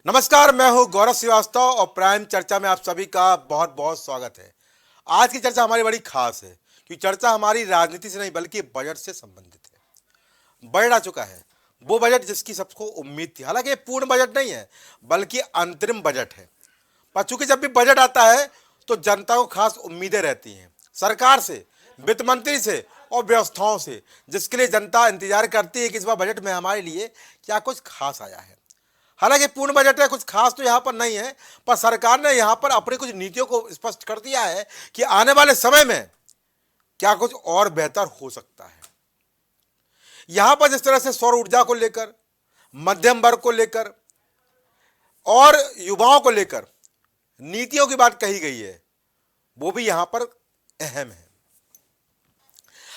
नमस्कार, मैं हूं गौरव श्रीवास्तव और प्राइम चर्चा में आप सभी का बहुत बहुत स्वागत है। आज की चर्चा हमारी बड़ी खास है क्योंकि चर्चा हमारी राजनीति से नहीं बल्कि बजट से संबंधित है। बजट आ चुका है, वो बजट जिसकी सबको उम्मीद थी। हालांकि ये पूर्ण बजट नहीं है बल्कि अंतरिम बजट है। पर चूंकि जब भी बजट आता है तो जनता को खास उम्मीदें रहती हैं सरकार से, वित्त मंत्री से और व्यवस्थाओं से, जिसके लिए जनता इंतजार करती है कि इस बार बजट में हमारे लिए क्या कुछ खास आया है। हालांकि पूर्ण बजट है, कुछ खास तो यहाँ पर नहीं है, पर सरकार ने यहाँ पर अपनी कुछ नीतियों को स्पष्ट कर दिया है कि आने वाले समय में क्या कुछ और बेहतर हो सकता है। यहाँ पर जिस तरह से सौर ऊर्जा को लेकर, मध्यम वर्ग को लेकर और युवाओं को लेकर नीतियों की बात कही गई है, वो भी यहाँ पर अहम है।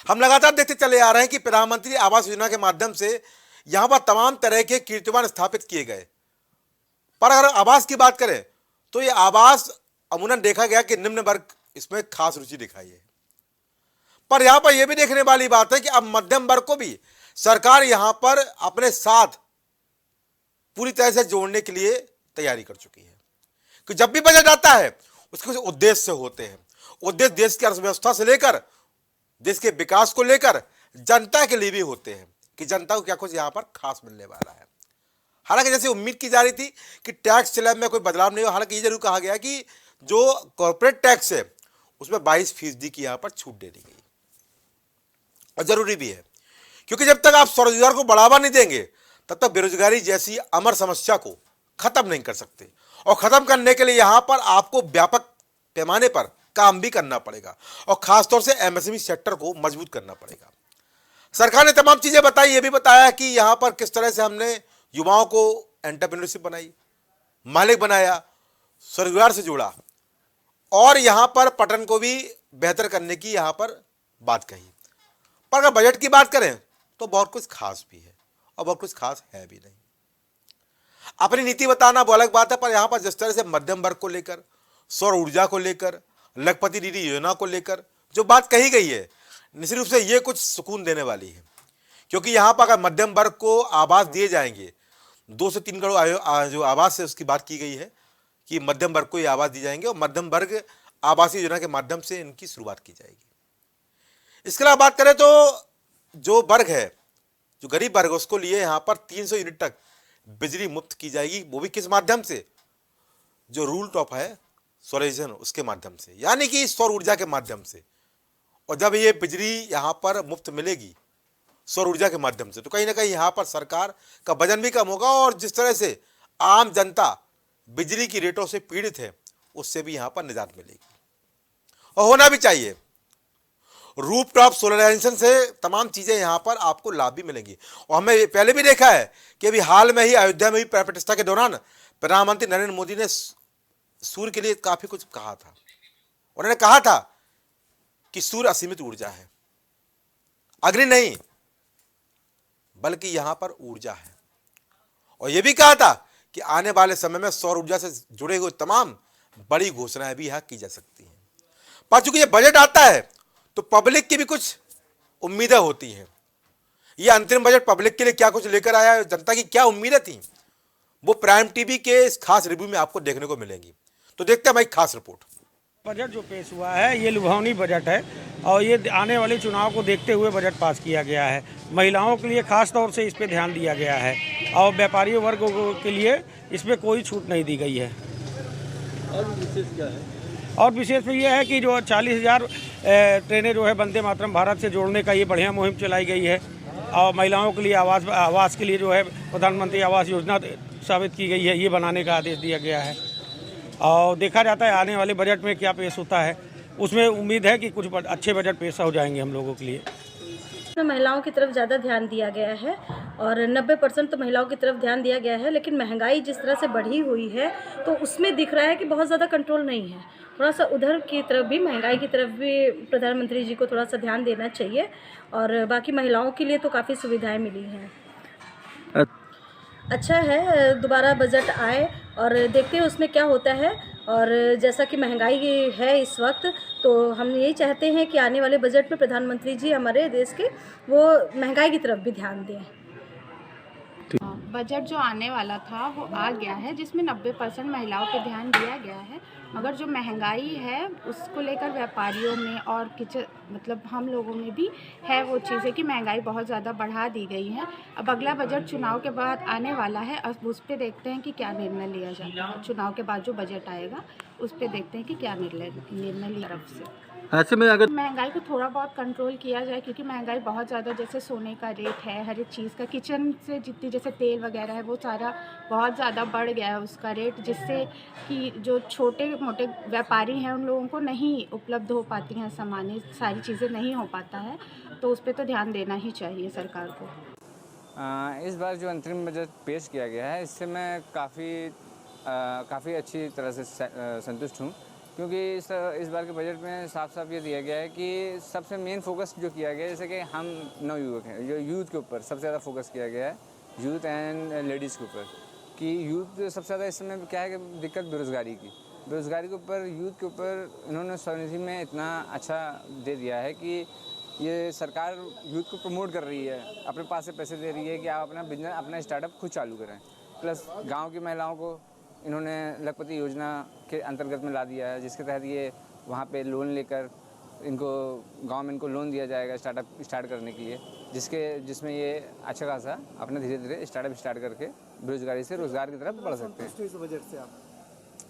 हम लगातार देखते चले आ रहे हैं कि प्रधानमंत्री आवास योजना के माध्यम से यहाँ पर तमाम तरह के कीर्तिमान स्थापित किए गए। पर अगर आवास की बात करें तो ये आवास अमूमन देखा गया कि निम्न वर्ग इसमें खास रुचि दिखाई है। पर यहां पर यह भी देखने वाली बात है कि अब मध्यम वर्ग को भी सरकार यहां पर अपने साथ पूरी तरह से जोड़ने के लिए तैयारी कर चुकी है कि जब भी बजट आता है उसके कुछ उद्देश्य होते हैं। उद्देश्य देश की अर्थव्यवस्था से लेकर देश के विकास को लेकर जनता के लिए भी होते हैं कि जनता को क्या कुछ यहां पर खास मिलने वाला है। हालांकि जैसे उम्मीद की जा रही थी कि टैक्स स्लैब में कोई बदलाव नहीं हो, हालांकि ये जरूर कहा गया कि जो कॉर्पोरेट टैक्स है उसमें 22% की यहां पर छूट दे दी गई और जरूरी भी है क्योंकि जब तक आप स्वरोजगार को बढ़ावा नहीं देंगे तब तक बेरोजगारी जैसी अमर समस्या को खत्म नहीं कर सकते। और खत्म करने के लिए यहां पर आपको व्यापक पैमाने पर काम भी करना पड़ेगा और खासतौर से एमएसएमई सेक्टर को मजबूत करना पड़ेगा। सरकार ने तमाम चीजें बताई, ये भी बताया कि यहां पर किस तरह से हमने युवाओं को एंटरप्रेन्योरशिप बनाई, मालिक बनाया, स्वरोजगार से जोड़ा और यहां पर पटन को भी बेहतर करने की यहां पर बात कही। पर अगर बजट की बात करें तो बहुत कुछ खास भी है और बहुत कुछ खास है भी नहीं। अपनी नीति बताना वो अलग बात है, पर यहां पर जिस तरह से मध्यम वर्ग को लेकर, सौर ऊर्जा को लेकर, लखपति दीदी योजना को लेकर जो बात कही गई है, निश्चित रूप से ये कुछ सुकून देने वाली है क्योंकि यहां पर अगर मध्यम वर्ग को आवास दिए जाएंगे, 2 से 3 करोड़ जो आवास है उसकी बात की गई है कि मध्यम वर्ग को ये आवास दी जाएंगे और मध्यम वर्ग आवासीय योजना के माध्यम से इनकी शुरुआत की जाएगी। इसके अलावा बात करें तो जो वर्ग है, जो गरीब वर्ग है, उसको लिए यहाँ पर 300 यूनिट तक बिजली मुफ्त की जाएगी। वो भी किस माध्यम से? जो रूल टॉप है सोलरेशन, उसके माध्यम से, यानी कि सौर ऊर्जा के माध्यम से। और जब ये बिजली यहाँ पर मुफ्त मिलेगी सौर ऊर्जा के माध्यम से तो कहीं ना कहीं यहाँ पर सरकार का वजन भी कम होगा और जिस तरह से आम जनता बिजली की रेटों से पीड़ित है उससे भी यहाँ पर निजात मिलेगी और होना भी चाहिए। रूफटॉप सोलराइजेशन से तमाम चीजें यहाँ पर आपको लाभ भी मिलेंगी। और हमें पहले भी देखा है कि अभी हाल में ही अयोध्या में भी प्राण प्रतिष्ठा के दौरान प्रधानमंत्री नरेंद्र मोदी ने सूर्य के लिए काफी कुछ कहा था। उन्होंने कहा था कि सूर्य असीमित ऊर्जा है, अग्नि नहीं बल्कि यहां पर ऊर्जा है। और यह भी कहा था कि आने वाले समय में सौर ऊर्जा से जुड़े हुए तमाम बड़ी घोषणाएं भी यहां की जा सकती हैं। पर चूंकि ये बजट आता है तो पब्लिक की भी कुछ उम्मीदें होती हैं। ये अंतरिम बजट पब्लिक के लिए क्या कुछ लेकर आया है, जनता की क्या उम्मीदें थी, वो प्राइम टीवी के इस खास रिव्यू में आपको देखने को मिलेंगी। तो देखते हैं भाई खास रिपोर्ट। बजट जो पेश हुआ है ये लुभावनी बजट है और ये आने वाले चुनाव को देखते हुए बजट पास किया गया है। महिलाओं के लिए खास तौर से इस पे ध्यान दिया गया है और व्यापारी वर्ग के लिए इसमें कोई छूट नहीं दी गई है। और विशेष क्या है? और विशेष में ये है कि जो 40,000 ट्रेनें जो है वंदे मातरम भारत से जोड़ने का ये बढ़िया मुहिम चलाई गई है और महिलाओं के लिए आवास के लिए जो है प्रधानमंत्री आवास योजना साबित की गई है, ये बनाने का आदेश दिया गया है। और देखा जाता है आने वाले बजट में क्या पेश होता है, उसमें उम्मीद है कि कुछ अच्छे बजट पेश हो जाएंगे हम लोगों के लिए। इसमें महिलाओं की तरफ ज़्यादा ध्यान दिया गया है और 90% तो महिलाओं की तरफ ध्यान दिया गया है, लेकिन महंगाई जिस तरह से बढ़ी हुई है तो उसमें दिख रहा है कि बहुत ज़्यादा कंट्रोल नहीं है। थोड़ा सा उधर की तरफ भी, महंगाई की तरफ भी प्रधानमंत्री जी को थोड़ा सा ध्यान देना चाहिए। और बाकी महिलाओं के लिए तो काफ़ी सुविधाएँ मिली हैं। अच्छा है दोबारा बजट आए और देखते हैं उसमें क्या होता है। और जैसा कि महंगाई है इस वक्त, तो हम यही चाहते हैं कि आने वाले बजट में प्रधानमंत्री जी हमारे देश के वो महंगाई की तरफ भी ध्यान दें। बजट जो आने वाला था वो आ गया है, जिसमें 90% महिलाओं पे ध्यान दिया गया है। मगर जो महंगाई है उसको लेकर व्यापारियों में और किचन मतलब हम लोगों में भी है वो चीज़ है कि महंगाई बहुत ज़्यादा बढ़ा दी गई है। अब अगला बजट चुनाव के बाद आने वाला है, अब उस पर देखते हैं कि क्या निर्णय लिया जाता है। चुनाव के बाद जो बजट आएगा उस पर देखते हैं कि क्या निर्णय लिया तरफ से। ऐसे में अगर महंगाई को थोड़ा बहुत कंट्रोल किया जाए, क्योंकि महंगाई बहुत ज़्यादा, जैसे सोने का रेट है, हर एक चीज़ का, किचन से जितनी जैसे तेल वगैरह है वो सारा बहुत ज़्यादा बढ़ गया है उसका रेट, जिससे कि जो छोटे मोटे व्यापारी हैं उन लोगों को नहीं उपलब्ध हो पाती हैं सामान्य सारी चीज़ें नहीं हो पाता है, तो उस पर तो ध्यान देना ही चाहिए सरकार को। इस बार जो अंतरिम बजट पेश किया गया है इससे मैं काफ़ी अच्छी तरह से संतुष्ट हूँ, क्योंकि इस बार के बजट में साफ साफ ये दिया गया है कि सबसे मेन फोकस जो किया गया है, जैसे कि हम नवयुवक हैं, जो यूथ के ऊपर सबसे ज़्यादा फोकस किया गया है, यूथ एंड लेडीज़ के ऊपर, कि यूथ सबसे ज़्यादा इस समय क्या है कि दिक्कत बेरोज़गारी के ऊपर, यूथ के ऊपर इन्होंने स्वनिधि में इतना अच्छा दे दिया है कि ये सरकार यूथ को प्रमोट कर रही है, अपने पास से पैसे दे रही है कि आप अपना बिजनेस, अपना स्टार्टअप खुद चालू करें। प्लस गांव की महिलाओं को इन्होंने लखपति योजना के अंतर्गत में ला दिया है, जिसके तहत ये वहाँ पे लोन लेकर इनको गांव में इनको लोन दिया जाएगा स्टार्टअप स्टार्ट करने के लिए, जिसमें ये अच्छा खासा अपना धीरे धीरे स्टार्टअप स्टार्ट करके बेरोजगारी से रोज़गार की तरफ बढ़ सकते हैं। इस बजट से आप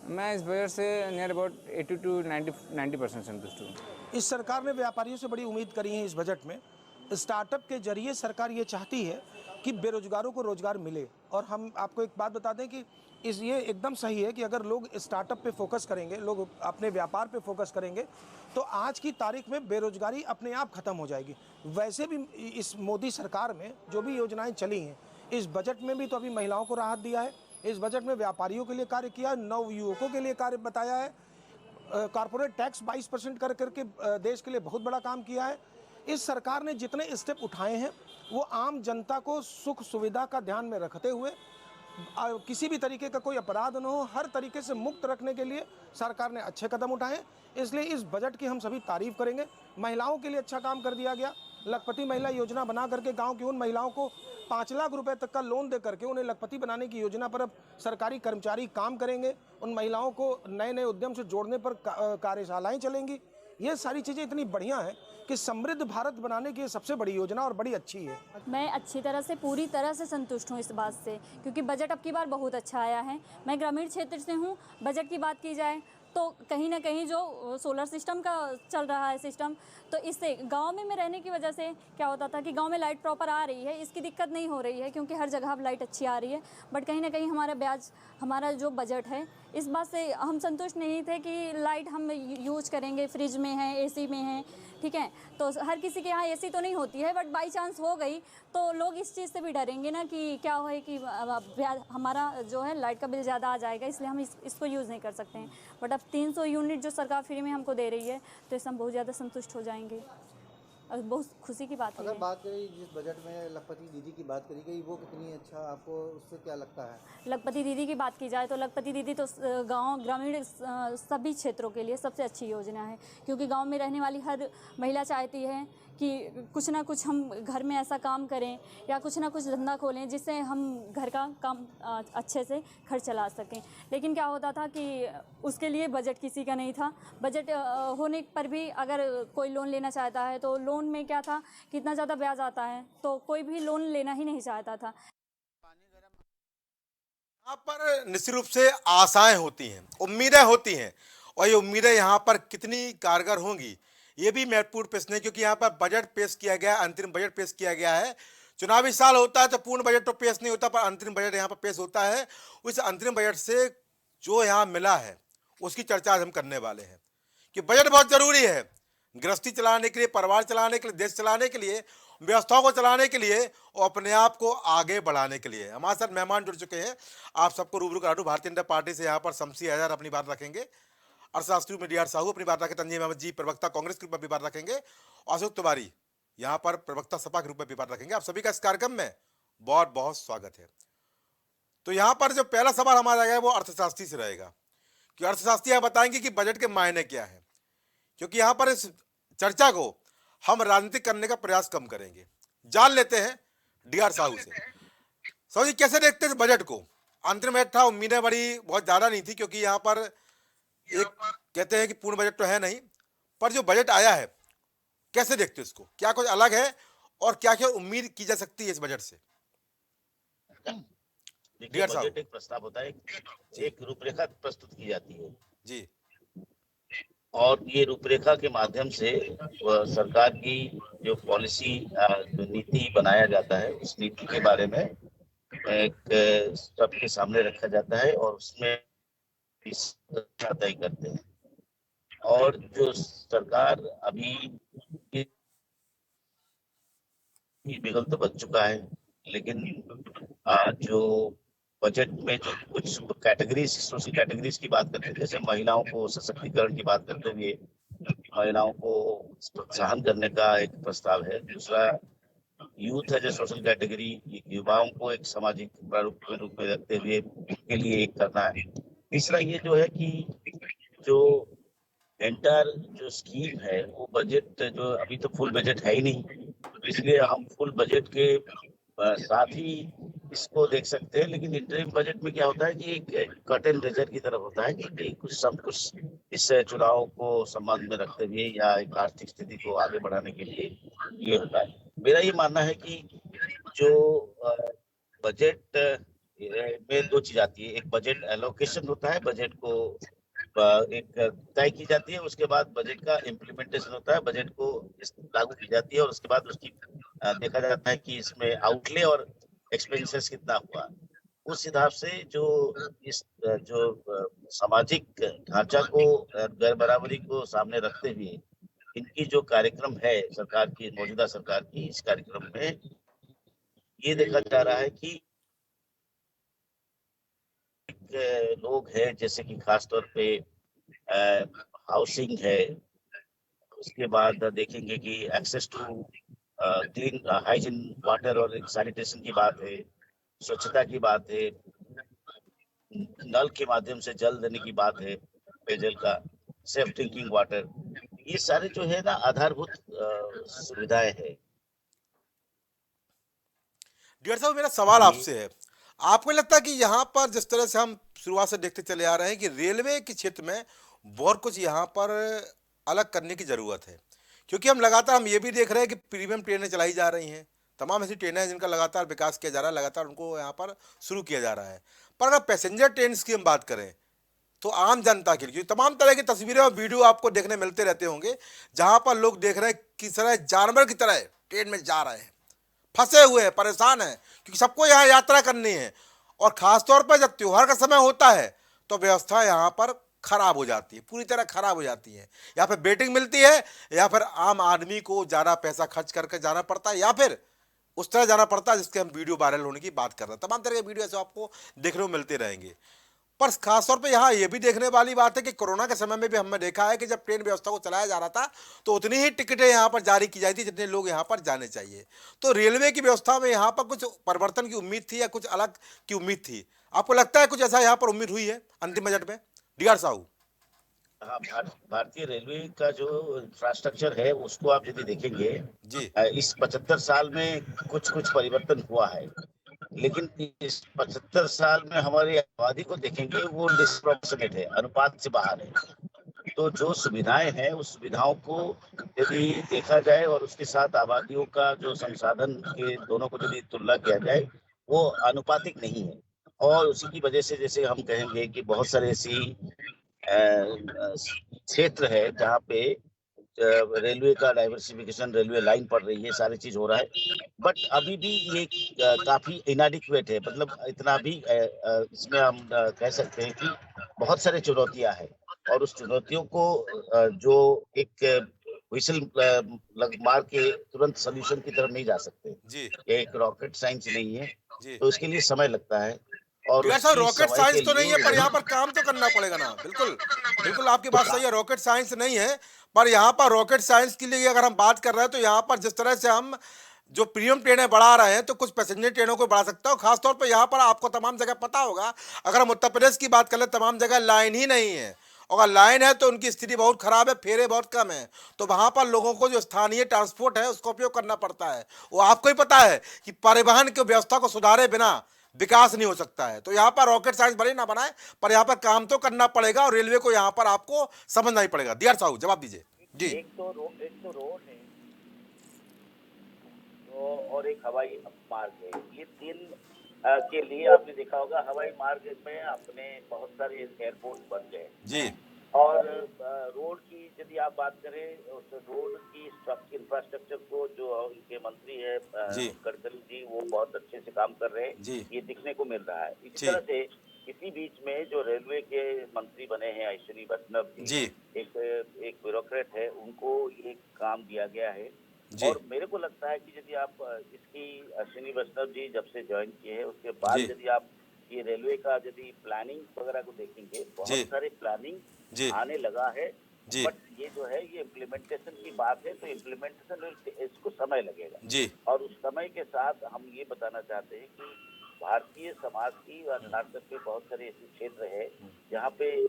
मैं इस बजट से नियर अबाउट 80 to 90% संतुष्ट हूँ। इस सरकार ने व्यापारियों से बड़ी उम्मीद करी है। इस बजट में स्टार्टअप के जरिए सरकार ये चाहती है कि बेरोजगारों को रोजगार मिले। और हम आपको एक बात बता दें कि ये एकदम सही है कि अगर लोग स्टार्टअप पे फोकस करेंगे, लोग अपने व्यापार पे फोकस करेंगे, तो आज की तारीख में बेरोजगारी अपने आप खत्म हो जाएगी। वैसे भी इस मोदी सरकार में जो भी योजनाएं चली हैं, इस बजट में भी तो अभी महिलाओं को राहत दिया है, इस बजट में व्यापारियों के लिए कार्य किया, नवयुवकों के लिए कार्य बताया है, कॉर्पोरेट टैक्स 22% कर करके देश के लिए बहुत बड़ा काम किया है। इस सरकार ने जितने स्टेप उठाए हैं वो आम जनता को सुख सुविधा का ध्यान में रखते हुए, किसी भी तरीके का कोई अपराध न हो, हर तरीके से मुक्त रखने के लिए सरकार ने अच्छे कदम उठाए। इसलिए इस बजट की हम सभी तारीफ करेंगे। महिलाओं के लिए अच्छा काम कर दिया गया। लखपति महिला योजना बना करके गांव की उन महिलाओं को 5 लाख रुपए तक का लोन दे करके उन्हें लखपति बनाने की योजना पर अब सरकारी कर्मचारी काम करेंगे। उन महिलाओं को नए नए उद्यम से जोड़ने पर कार्यशालाएं चलेंगी। ये सारी चीज़ें इतनी बढ़िया हैं कि समृद्ध भारत बनाने की ये सबसे बड़ी योजना और बड़ी अच्छी है। मैं अच्छी तरह से पूरी तरह से संतुष्ट हूँ इस बात से, क्योंकि बजट अब की बार बहुत अच्छा आया है। मैं ग्रामीण क्षेत्र से हूँ। बजट की बात की जाए तो कहीं ना कहीं जो सोलर सिस्टम का चल रहा है सिस्टम, तो इससे गांव में रहने की वजह से क्या होता था कि गांव में लाइट प्रॉपर आ रही है, इसकी दिक्कत नहीं हो रही है, क्योंकि हर जगह अब लाइट अच्छी आ रही है। बट कहीं ना कहीं हमारा जो बजट है, इस बात से हम संतुष्ट नहीं थे कि लाइट हम यूज करेंगे, फ्रिज में है, एसी में है, ठीक है, तो हर किसी के यहाँ एसी तो नहीं होती है, बट बाई चांस हो गई तो लोग इस चीज़ से भी डरेंगे ना कि क्या हो कि हमारा जो है लाइट का बिल ज़्यादा आ जाएगा, इसलिए हम इसको यूज़ नहीं कर सकते हैं। बट अब 300 यूनिट जो सरकार फ्री में हमको दे रही है, तो इससे हम बहुत ज़्यादा संतुष्ट हो जाएंगे और बहुत खुशी की बात है। अगर बात करें जिस बजट में लखपति दीदी की बात करी गई, वो कितनी अच्छा, आपको उससे क्या लगता है? लखपति दीदी की बात की जाए तो लखपति दीदी तो गांव ग्रामीण सभी क्षेत्रों के लिए सबसे अच्छी योजना है, क्योंकि गांव में रहने वाली हर महिला चाहती है कि कुछ ना कुछ हम घर में ऐसा काम करें या कुछ ना कुछ धंधा खोलें जिससे हम घर का काम अच्छे से खर्च चला सकें। लेकिन क्या होता था कि उसके लिए बजट किसी का नहीं था। बजट होने पर भी अगर कोई लोन लेना चाहता है तो लोन में क्या था, कितना ज़्यादा ब्याज आता है, तो कोई भी लोन लेना ही नहीं चाहता था। यहाँ पर निश्चित रूप से आशाएं होती हैं, उम्मीदें होती हैं, और ये उम्मीदें यहाँ पर कितनी कारगर होंगी ये भी महत्वपूर्ण प्रश्न है, क्योंकि यहाँ पर बजट पेश किया गया है, अंतरिम बजट पेश किया गया है। चुनावी साल होता है तो पूर्ण बजट तो पेश नहीं होता, पर अंतरिम बजट यहाँ पर पेश होता है। उस अंतरिम बजट से जो यहाँ मिला है उसकी चर्चा आज हम करने वाले हैं कि बजट बहुत जरूरी है गृहस्थी चलाने के लिए, परिवार चलाने के लिए, देश चलाने के लिए, व्यवस्थाओं को चलाने के लिए और अपने आप को आगे बढ़ाने के लिए। हमारे साथ मेहमान जुड़ चुके हैं, आप सबको रूबरू करा दूं। भारतीय जनता पार्टी से यहाँ पर शमसी हैदर अपनी बात रखेंगे, अर्थशास्त्री में डी.आर. साहू अपनी बात रखें, तंजीम अहमद जी प्रवक्ता कांग्रेस के रूप में भी बात रखेंगे, अशोक तिवारी यहाँ पर प्रवक्ता सपा के रूप में भी बात रखेंगे। आप सभी का इस कार्यक्रम में बहुत बहुत स्वागत है। तो यहाँ पर जो पहला सवाल हमारा रहेगा वो अर्थशास्त्री से रहेगा कि अर्थशास्त्री यहाँ बताएंगे कि बजट के मायने क्या है, क्योंकि यहाँ पर इस चर्चा को हम राजनीतिक करने का प्रयास कम करेंगे। जान लेते हैं डी.आर. साहू से। सौ जी कैसे देखते हैं इस बजट को? अंतरिम बजट था, उम्मीदें बड़ी बहुत ज़्यादा नहीं थी क्योंकि यहाँ पर एक कहते हैं कि पूर्ण बजट तो है नहीं, पर जो बजट आया है कैसे देखते हो इसको? क्या कुछ अलग है और क्या क्या उम्मीद की जा सकती है इस बजट से? देखिए, डियर साहब। बजट एक प्रस्ताव होता है, एक रूपरेखा प्रस्तुत की जाती है जी और ये रूपरेखा के माध्यम से सरकार की जो पॉलिसी जो नीति बनाया जाता है उस नीति के बारे में एक सबके सामने रखा जाता है और उसमें इस तय करते हैं। और जो सरकार अभी बिगल तो बच चुका है, लेकिन जो बजट में जो कुछ कैटेगरीज, सोशल कैटेगरीज की बात करते हैं, जैसे महिलाओं को सशक्तिकरण की बात करते हुए महिलाओं को प्रोत्साहन करने का एक प्रस्ताव है। दूसरा यूथ है जो सोशल कैटेगरी, युवाओं को एक सामाजिक प्रारूप के रूप में रखते हुए उनके लिए एक करना है। तीसरा ये जो है कि जो एंटायर जो स्कीम है वो बजट जो अभी तो फुल बजट है ही नहीं, तो इसलिए हम फुल बजट के साथ ही इसको देख सकते हैं। लेकिन इंटरिम बजट में क्या होता है कि एक कर्टेन रेजर की तरफ होता है कि कुछ सब कुछ इस चुनाव को संबंध में रखते हुए या एक आर्थिक स्थिति को आगे बढ़ाने के लिए ये होता है। मेरा ये मानना है कि जो बजट में दो चीज आती है, एक बजट एलोकेशन होता है, बजट को एक तय की जाती है, उसके बाद बजट का इम्प्लीमेंटेशन होता है, बजट को लागू की जाती है और उसके बाद उसकी देखा जाता है कि इसमें आउटले और एक्सपेंसेस कितना हुआ। उस हिसाब से जो इस जो सामाजिक ढांचा को गैर बराबरी को सामने रखते हुए इनकी जो कार्यक्रम है सरकार की, मौजूदा सरकार की, इस कार्यक्रम में ये देखा जा रहा है कि लोग हैं जैसे कि खासतौर पे हाउसिंग है, उसके बाद देखेंगे कि access to clean hygiene water और सैनिटेशन की बात है, स्वच्छता की बात है, नल के माध्यम से जल देने की बात है, पेयजल का, सेफ ड्रिंकिंग वाटर, ये सारे जो है ना आधारभूत सुविधाएं हैं। डियर साहब मेरा सवाल आपसे है, आपको लगता है कि यहाँ पर जिस तरह से हम शुरुआत से देखते चले आ रहे हैं कि रेलवे के क्षेत्र में बहुत कुछ यहाँ पर अलग करने की ज़रूरत है? क्योंकि हम लगातार हम ये भी देख रहे हैं कि प्रीमियम ट्रेनें चलाई जा रही हैं, तमाम ऐसी ट्रेनें हैं जिनका लगातार विकास किया जा रहा है, लगातार उनको यहाँ पर शुरू किया जा रहा है। पर अगर पैसेंजर ट्रेन की हम बात करें तो आम जनता के लिए तमाम तरह की तस्वीरें और वीडियो आपको देखने मिलते रहते होंगे जहाँ पर लोग देख रहे हैं किस तरह जानवर की तरह ट्रेन में जा रहे हैं, फंसे हुए हैं, परेशान हैं, क्योंकि सबको यहाँ यात्रा करनी है और ख़ासतौर पर जब त्यौहार का समय होता है तो व्यवस्था यहाँ पर खराब हो जाती है, पूरी तरह खराब हो जाती है। या फिर वेटिंग मिलती है या फिर आम आदमी को ज़्यादा पैसा खर्च करके जाना पड़ता है या फिर उस तरह जाना पड़ता है जिसके हम वीडियो वायरल होने की बात कर रहे हैं। तमाम तरह के वीडियो ऐसे आपको देखने को मिलते रहेंगे। पर खासतौर पे यहाँ ये भी देखने वाली बात है कि कोरोना के समय में भी हमने देखा है कि जब ट्रेन व्यवस्था को चलाया जा रहा था तो उतनी ही टिकटें यहाँ पर जारी की जाती थी जितने लोग यहाँ पर जाने चाहिए। तो रेलवे की व्यवस्था में यहाँ पर कुछ परिवर्तन की उम्मीद थी या कुछ अलग की उम्मीद थी? आपको लगता है कुछ ऐसा यहाँ पर उम्मीद हुई है अंतिम बजट में? डीआर साहू। हाँ, भारतीय रेलवे का जो इंफ्रास्ट्रक्चर है उसको आप यदि देखेंगे जी इस 75 साल में कुछ कुछ परिवर्तन हुआ है, लेकिन इस 75 साल में हमारी आबादी को देखेंगे वो डिस्प्रोपोर्शनेट है, अनुपात से बाहर है। तो जो सुविधाएं हैं उस सुविधाओं को यदि देखा जाए और उसके साथ आबादियों का जो संसाधन के दोनों को यदि तुलना किया जाए वो अनुपातिक नहीं है। और उसी की वजह से जैसे हम कहेंगे कि बहुत सारे ऐसी क्षेत्र है जहाँ पे रेलवे का डाइवर्सिफिकेशन, रेलवे लाइन पड़ रही है, सारी चीज हो रहा है, बट अभी भी ये काफी इनएडिक्वेट है। मतलब इतना भी इसमें हम कह सकते हैं कि बहुत सारे चुनौतियां हैं और उस चुनौतियों को जो एक विसल मार के तुरंत सोल्यूशन की तरफ नहीं जा सकते। जी एक रॉकेट साइंस नहीं है, जी तो उसके लिए समय लगता है और यार साहब रॉकेट समय साइंस के तो नहीं है लिए पर यहाँ पर काम तो करना पड़ेगा ना। बिल्कुल बिल्कुल आपकी बात सही है, रॉकेट साइंस नहीं है पर यहाँ पर रॉकेट साइंस के लिए अगर हम बात कर रहे हैं तो यहाँ पर जिस तरह से हम जो प्रीमियम ट्रेनें बढ़ा रहे हैं तो कुछ पैसेंजर ट्रेनों को बढ़ा सकता हो। खासतौर पर यहाँ पर आपको तमाम जगह पता होगा, अगर हम उत्तर प्रदेश की बात कर ले तमाम जगह लाइन ही नहीं है, अगर लाइन है तो उनकी स्थिति बहुत खराब है, फेरे बहुत कम है, तो वहाँ पर लोगों को जो स्थानीय ट्रांसपोर्ट है उसका उपयोग करना पड़ता है। वो आपको ही पता है कि परिवहन की व्यवस्था को सुधारे बिना विकास नहीं हो सकता है। तो यहाँ पर रॉकेट साइंस भले ना बनाए, पर यहाँ पर काम तो करना पड़ेगा और रेलवे को यहाँ पर आपको समझना ही पड़ेगा। दियार साहू जवाब दीजिए जी। एक तो रोड है तो और एक हवाई मार्ग है। ये तीन के लिए आपने देखा होगा हवाई मार्ग में अपने बहुत सारे एयरपोर्ट बन गए जी और रोड की यदि आप बात करें उस रोड की इंफ्रास्ट्रक्चर को जो उनके मंत्री है जी। गडकरी जी वो बहुत अच्छे से काम कर रहे जी। हैं, ये दिखने को मिल रहा है। इसी जी। तरह से इसी बीच में जो रेलवे के मंत्री बने हैं अश्विनी वैष्णव जी। एक ब्यूरोक्रेट है, उनको एक काम दिया गया है जी। और मेरे को लगता है कि यदि आप इसकी अश्विनी वैष्णव जी जब से ज्वाइन किए हैं उसके बाद जी। यदि आप ये रेलवे का यदि प्लानिंग वगैरह को देखेंगे जी। बहुत सारे प्लानिंग जी। आने लगा है जी। बट ये जो है ये इम्प्लीमेंटेशन की बात है तो इम्प्लीमेंटेशन इसको समय लगेगा जी। और उस समय के साथ हम ये बताना चाहते हैं कि भारतीय समाज की और खासकर के बहुत सारे ऐसे क्षेत्र है जहाँ पे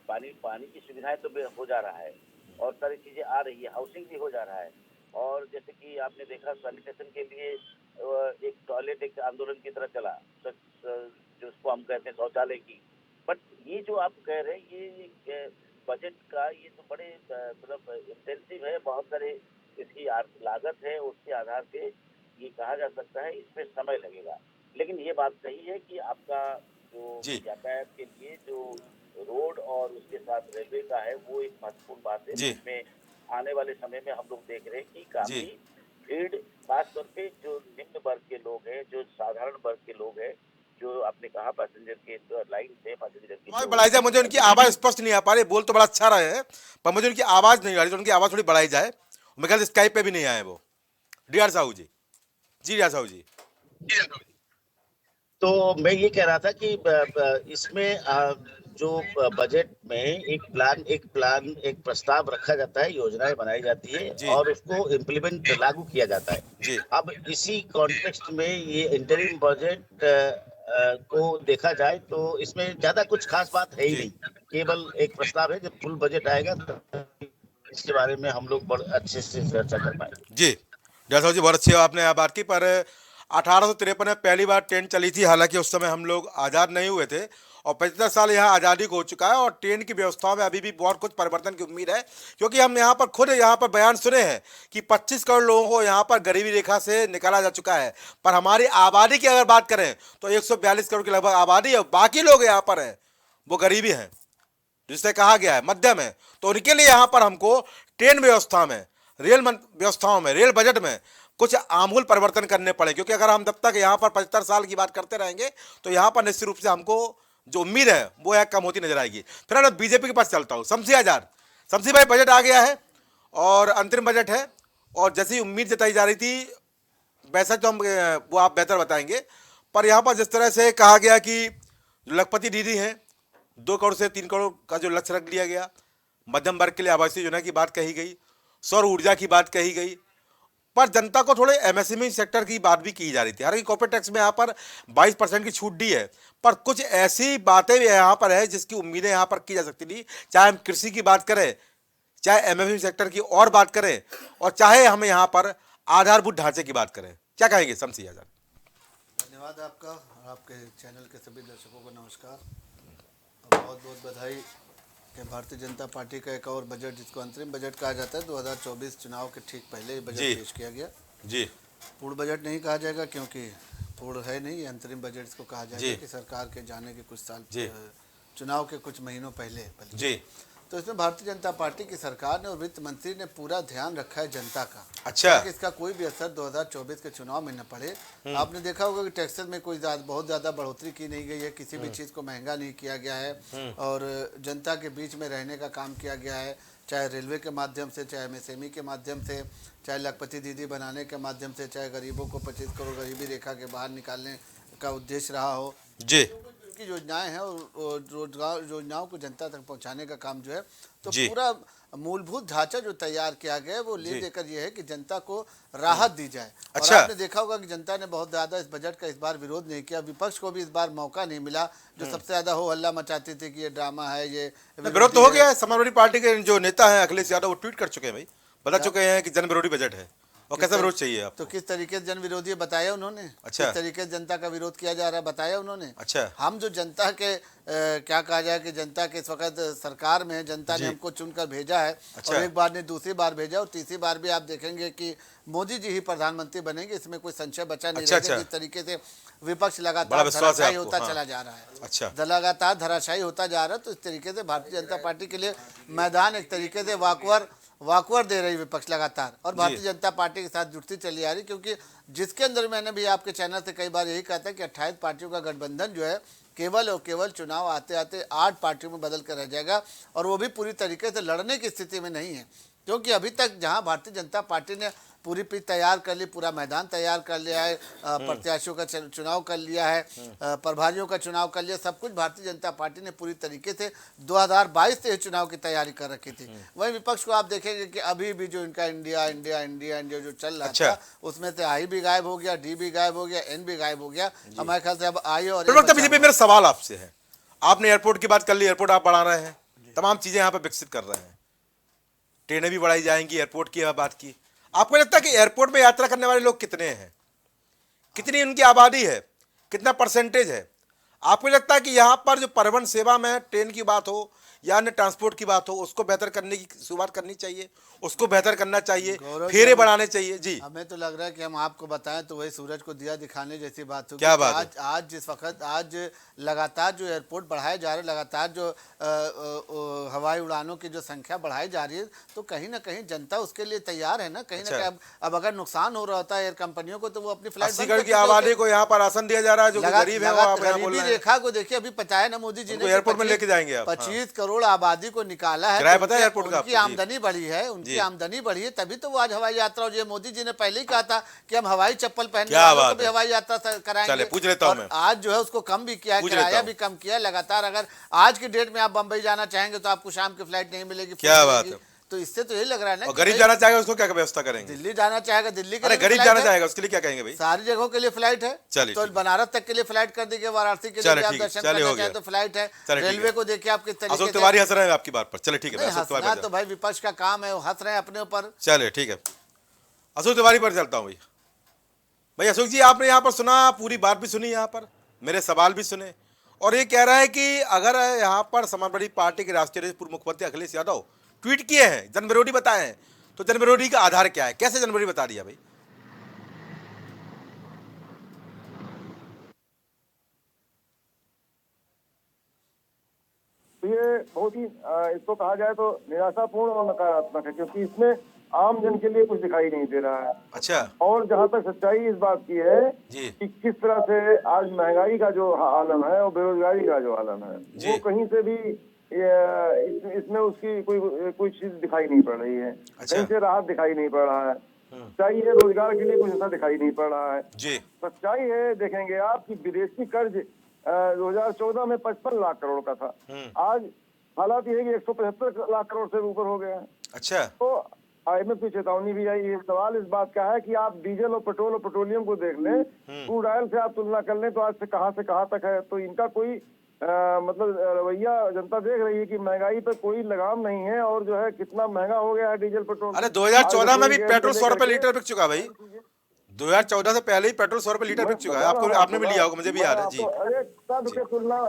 पानी की सुविधाएं तो हो जा रहा है और सारी चीजें आ रही है, हाउसिंग भी हो जा रहा है और जैसे कि आपने देखा सैनिटेशन के लिए एक टॉयलेट एक आंदोलन की तरह चला जो उसको हम कहते हैं शौचालय की। बट ये जो आप कह रहे हैं ये बजट का ये तो बड़े मतलब इंटेंसिव है, बहुत सारे इसकी लागत है, उसके आधार पे ये कहा जा सकता है इसमें समय लगेगा। लेकिन ये बात सही है कि आपका जो यातायात के लिए जो रोड और उसके साथ रेलवे का है वो एक महत्वपूर्ण बात है जिसमें आने वाले समय में हम लोग देख रहे हैं कि काफी भीड़ खासतौर पे जो निम्न वर्ग के लोग हैं, जो साधारण वर्ग के लोग हैं, जो आपने कहा पैसेंजर के लाइन से पैसेंजर की बढ़ाई जाए। मुझे उनकी आवाज स्पष्ट नहीं आ पा रही, बोल तो बड़ा अच्छा रहे हैं पर मुझे उनकी आवाज नहीं आ रही, तो उनकी आवाज थोड़ी बढ़ाई जाए। मेरे ख्याल से स्काइप पे भी नहीं आए वो। डीआर साहू जी। जी डियार साहू जी। तो मैं ये कह रहा था कि इसमें जो बजट में एक प्रस्ताव रखा जाता है, योजनाएं बनाई जाती है और उसको इम्प्लीमेंट लागू किया जाता है। अब इसी कॉन्टेक्स्ट में ये इंटरिम बजट को देखा जाए तो इसमें ज्यादा कुछ खास बात है ही नहीं, केवल एक प्रस्ताव है। जब फुल बजट आएगा तो इसके बारे में हम लोग बड़े अच्छे से चर्चा कर पाएंगे। जी डियार साहू जी बहुत अच्छी आपने बात की। पर 1853 में पहली बार ट्रेन चली थी, हालांकि उस समय हम लोग आज़ाद नहीं हुए थे और 75 साल यहाँ आज़ादी हो चुका है और ट्रेन की व्यवस्थाओं में अभी भी बहुत कुछ परिवर्तन की उम्मीद है, क्योंकि हम यहाँ पर खुद यहाँ पर बयान सुने हैं कि 25 करोड़ लोगों को यहाँ पर गरीबी रेखा से निकाला जा चुका है। पर हमारी आबादी की अगर बात करें तो 142 करोड़ की लगभग आबादी है, बाकी लोग यहाँ पर हैं वो गरीबी हैं, जिससे कहा गया है मध्यम है। तो उनके लिए यहाँ पर हमको ट्रेन व्यवस्था में, रेल व्यवस्थाओं में, रेल बजट में कुछ आमूल परिवर्तन करने पड़े, क्योंकि अगर हम जब तक यहाँ पर 75 साल की बात करते रहेंगे तो यहाँ पर निश्चित रूप से हमको जो उम्मीद है वो है कम होती नजर आएगी। फिर मैं बीजेपी के पास चलता हूँ। शमसी आजाद। शमसी भाई, बजट आ गया है और अंतरिम बजट है और जैसी उम्मीद जताई जा रही थी वैसा तो हम वो आप बेहतर बताएंगे, पर यहाँ पर जिस तरह से कहा गया कि लखपति दीदी हैं 2 करोड़ से 3 करोड़ का जो लक्ष्य रख लिया गया, मध्यम वर्ग के लिए आवासीय योजना की बात कही गई, सौर ऊर्जा की बात कही गई, पर जनता को थोड़े एमएसएमई सेक्टर की बात भी की जा रही थी। हालांकि कॉर्पोरेट टैक्स में यहाँ पर 22% की छूट दी है, पर कुछ ऐसी बातें भी यहाँ पर है जिसकी उम्मीदें यहाँ पर की जा सकती थी, चाहे हम कृषि की बात करें, चाहे एमएसएमई सेक्टर की और बात करें और चाहे हम यहाँ पर आधारभूत ढांचे की बात करें। क्या कहेंगे शमसी आजाद? धन्यवाद आपका और आपके चैनल के सभी दर्शकों को नमस्कार और बहुत बहुत बधाई कि भारतीय जनता पार्टी का एक और बजट, जिसको अंतरिम बजट कहा जाता है, 2024 चुनाव के ठीक पहले ये बजट पेश किया गया। जी पूर्ण बजट नहीं कहा जाएगा क्योंकि पूर्ण है नहीं, ये अंतरिम बजट इसको कहा जाएगा कि सरकार के जाने के कुछ साल चुनाव के कुछ महीनों पहले जी। तो इसमें भारतीय जनता पार्टी की सरकार ने और वित्त मंत्री ने पूरा ध्यान रखा है जनता का, अच्छा, कि इसका कोई भी असर 2024 के चुनाव में न पड़े। आपने देखा होगा कि टैक्सेस में कोई बहुत ज़्यादा बढ़ोतरी की नहीं गई है, किसी भी चीज़ को महंगा नहीं किया गया है और जनता के बीच में रहने का काम किया गया है, चाहे रेलवे के माध्यम से, चाहे एमएसएमई के माध्यम से, चाहे लखपति दीदी बनाने के माध्यम से, चाहे गरीबों को 25 करोड़ गरीबी रेखा के बाहर निकालने का उद्देश्य रहा हो जी। की योजनाएं हैं और रोजगार योजनाओं को जनता तक पहुंचाने का काम जो है, तो पूरा मूलभूत ढांचा जो तैयार किया गया है वो ले देकर ये है कि जनता को राहत दी जाए। अच्छा। और आपने देखा होगा कि जनता ने बहुत ज्यादा इस बजट का इस बार विरोध नहीं किया, विपक्ष को भी इस बार मौका नहीं मिला, जो सबसे ज्यादा हो हल्ला मचाते थे कि ये ड्रामा है, ये विरोध तो हो गया है। समाजवादी पार्टी के जो नेता है अखिलेश यादव वो ट्वीट कर चुके हैं, भाई बता चुके हैं कि जन विरोधी बजट है और कैसा विरोध चाहिए आपको? तो किस तरीके से जन विरोधी है बताया उन्होंने। अच्छा। किस तरीके से जनता का विरोध किया जा रहा है बताया उन्होंने। अच्छा। हम जो जनता के क्या कहा जाए कि जनता के इस वक्त सरकार में है, जनता ने हमको चुनकर भेजा है। अच्छा। और एक बार ने दूसरी बार भेजा और तीसरी बार भी आप देखेंगे कि मोदी जी ही प्रधानमंत्री बनेंगे, इसमें कोई संशय बचा नहीं अच्छा, रहेगा। जिस तरीके से विपक्ष बड़ा लगातार विश्वास है धराशायी आपको, होता हाँ। चला जा रहा है, अच्छा। लगातार धराशायी होता जा रहा है, तो इस तरीके से भारतीय जनता पार्टी के लिए मैदान एक तरीके से वाकवर दे रही विपक्ष लगातार, और भारतीय जनता पार्टी के साथ जुड़ती चली आ रही, क्योंकि जिसके अंदर मैंने भी आपके चैनल से कई बार यही कहा था कि 28 पार्टियों का गठबंधन जो है केवल और केवल चुनाव आते आते 8 पार्टियों में बदल कर रह जाएगा, और वो भी पूरी तरीके से लड़ने की स्थिति में नहीं है। क्योंकि अभी तक जहां भारतीय जनता पार्टी ने पूरी पिच तैयार कर ली, पूरा मैदान तैयार कर लिया है, प्रत्याशियों का चुनाव कर लिया है, प्रभारियों का चुनाव कर लिया, सब कुछ भारतीय जनता पार्टी ने पूरी तरीके से 2022 से चुनाव की तैयारी कर रखी थी। वहीं विपक्ष को आप देखेंगे कि अभी भी जो इनका इंडिया इंडिया इंडिया इंडिया जो चल रहा था, उसमें से आई भी गायब हो गया, डी भी गायब हो गया, एन भी गायब हो गया। हमारे ख्याल से अब आई और बीजेपी, मेरा सवाल आपसे है, आपने एयरपोर्ट की बात कर ली, एयरपोर्ट आप बढ़ा रहे हैं, तमाम चीजें यहाँ पे विकसित कर रहे हैं, ट्रेनें भी बढ़ाई जाएंगी, एयरपोर्ट की बात की। आपको लगता है कि एयरपोर्ट में यात्रा करने वाले लोग कितने हैं, कितनी उनकी आबादी है, कितना परसेंटेज है? आपको लगता है कि यहाँ पर जो परिवहन सेवा में ट्रेन की बात हो या अन्य ट्रांसपोर्ट की बात हो, उसको बेहतर करने की शुरुआत करनी चाहिए, उसको बेहतर करना चाहिए, फेरे बढ़ाने चाहिए? जी, हमें तो लग रहा है कि हम आपको बताएं तो वही सूरज को दिया दिखाने जैसी बात होगी। क्या बात है? आज जिस वक्त आज लगातार जो एयरपोर्ट बढ़ाए जा रहे हैं, लगातार जो हवाई उड़ानों की जो संख्या बढ़ाई जा रही है, तो कहीं ना कहीं जनता उसके लिए तैयार है ना। कहीं ना कहीं अब अगर नुकसान हो रहा होता है एयर कंपनियों को, तो वो अपनी फ्लाइट 80 करोड़ की आबादी को यहाँ पर राशन दिया जा रहा है, जो गरीब है, गरीबी रेखा को देखिए, अभी बताया ना मोदी जी ने एयरपोर्ट में लेके जाएंगे 25 करोड़ आबादी को निकाला है। किराया पता है एयरपोर्ट का? उनकी आमदनी बढ़ी है, उनकी आमदनी बढ़ी है, तभी तो वो आज हवाई यात्रा। और मोदी जी ने पहले ही कहा था कि हम हवाई चप्पल पहनने वालों को भी हवाई यात्रा कराएंगे। पूछ लेता हूं मैं। आज जो है उसको कम भी किया है, किराया भी कम किया लगातार। अगर आज की डेट में आप बम्बई जाना चाहेंगे तो आपको शाम की फ्लाइट नहीं मिलेगी। क्या बात है? तो इससे तो यही लग रहा है ना। और गरीब जाना चाहेगा उसको क्या व्यवस्था करेंगे? दिल्ली जाना चाहेगा दिल्ली के लिए, गरीब जाना चाहेगा उसके लिए क्या कहेंगे भाई? सारी जगहों के लिए फ्लाइट है। तो बनारस तक के लिए फ्लाइट कर दी गई, वाराणसी के लिए आप दर्शन करना चाहे तो फ्लाइट है। रेलवे को देखिए आप किस तरीके से। अशोक तिवारी हंस रहे हैं आपकी बात पर, चले ठीक है। हंसना तो भाई विपक्ष का काम है, वो हंस रहे हैं अपने ऊपर। चले ठीक है, अशोक तिवारी पर चलता हूँ भाई। अशोक जी, आपने यहाँ पर सुना, पूरी बात भी सुनी, यहाँ पर मेरे सवाल भी सुने, और ये कह रहा है कि अगर यहाँ पर समाजवादी पार्टी के राष्ट्रीय पूर्व मुख्यमंत्री अखिलेश यादव ट्वीट किए हैं, जन विरोधी बताए हैं, तो जन विरोधी का आधार क्या है? कैसे जन विरोधी बता दिया भाई? ये बहुत ही इसको कहा जाए तो निराशापूर्ण और नकारात्मक है, क्योंकि इसमें आम जन के लिए कुछ दिखाई नहीं दे रहा है। अच्छा। और जहाँ तक सच्चाई इस बात की है कि किस तरह से आज महंगाई का जो आलम है और बेरोजगारी का जो आलम है, वो कहीं से भी इसमें उसकी कोई चीज दिखाई नहीं पड़ रही है। अच्छा। कहीं से राहत दिखाई नहीं पड़ रहा है। सच्चाई है, रोजगार के लिए कुछ ऐसा दिखाई नहीं पड़ रहा है। सच्चाई है, देखेंगे आप कि विदेशी कर्ज 2014 में 55 लाख करोड़ का था, आज हालात ये है कि 175 लाख करोड़ से ऊपर हो गया है। अच्छा। तो IMF की चेतावनी भी आई है। सवाल इस बात का है कि आप डीजल और पेट्रोल और पेट्रोलियम को देख लें, क्रूड ऑयल से आप तुलना कर लें, तो आज से कहाँ तक है। तो इनका कोई मतलब रवैया जनता देख रही है कि महंगाई पे कोई लगाम नहीं है, और जो है कितना महंगा हो गया है डीजल पेट्रोल। अरे 2014 में भी पेट्रोल 100 रुपए लीटर बिक चुका भाई। 2014 से पहले ही पेट्रोल 100 रुपए लीटर बिक चुका है। आपने भी लिया होगा, मुझे भी याद है जी। अरे सब के तुलना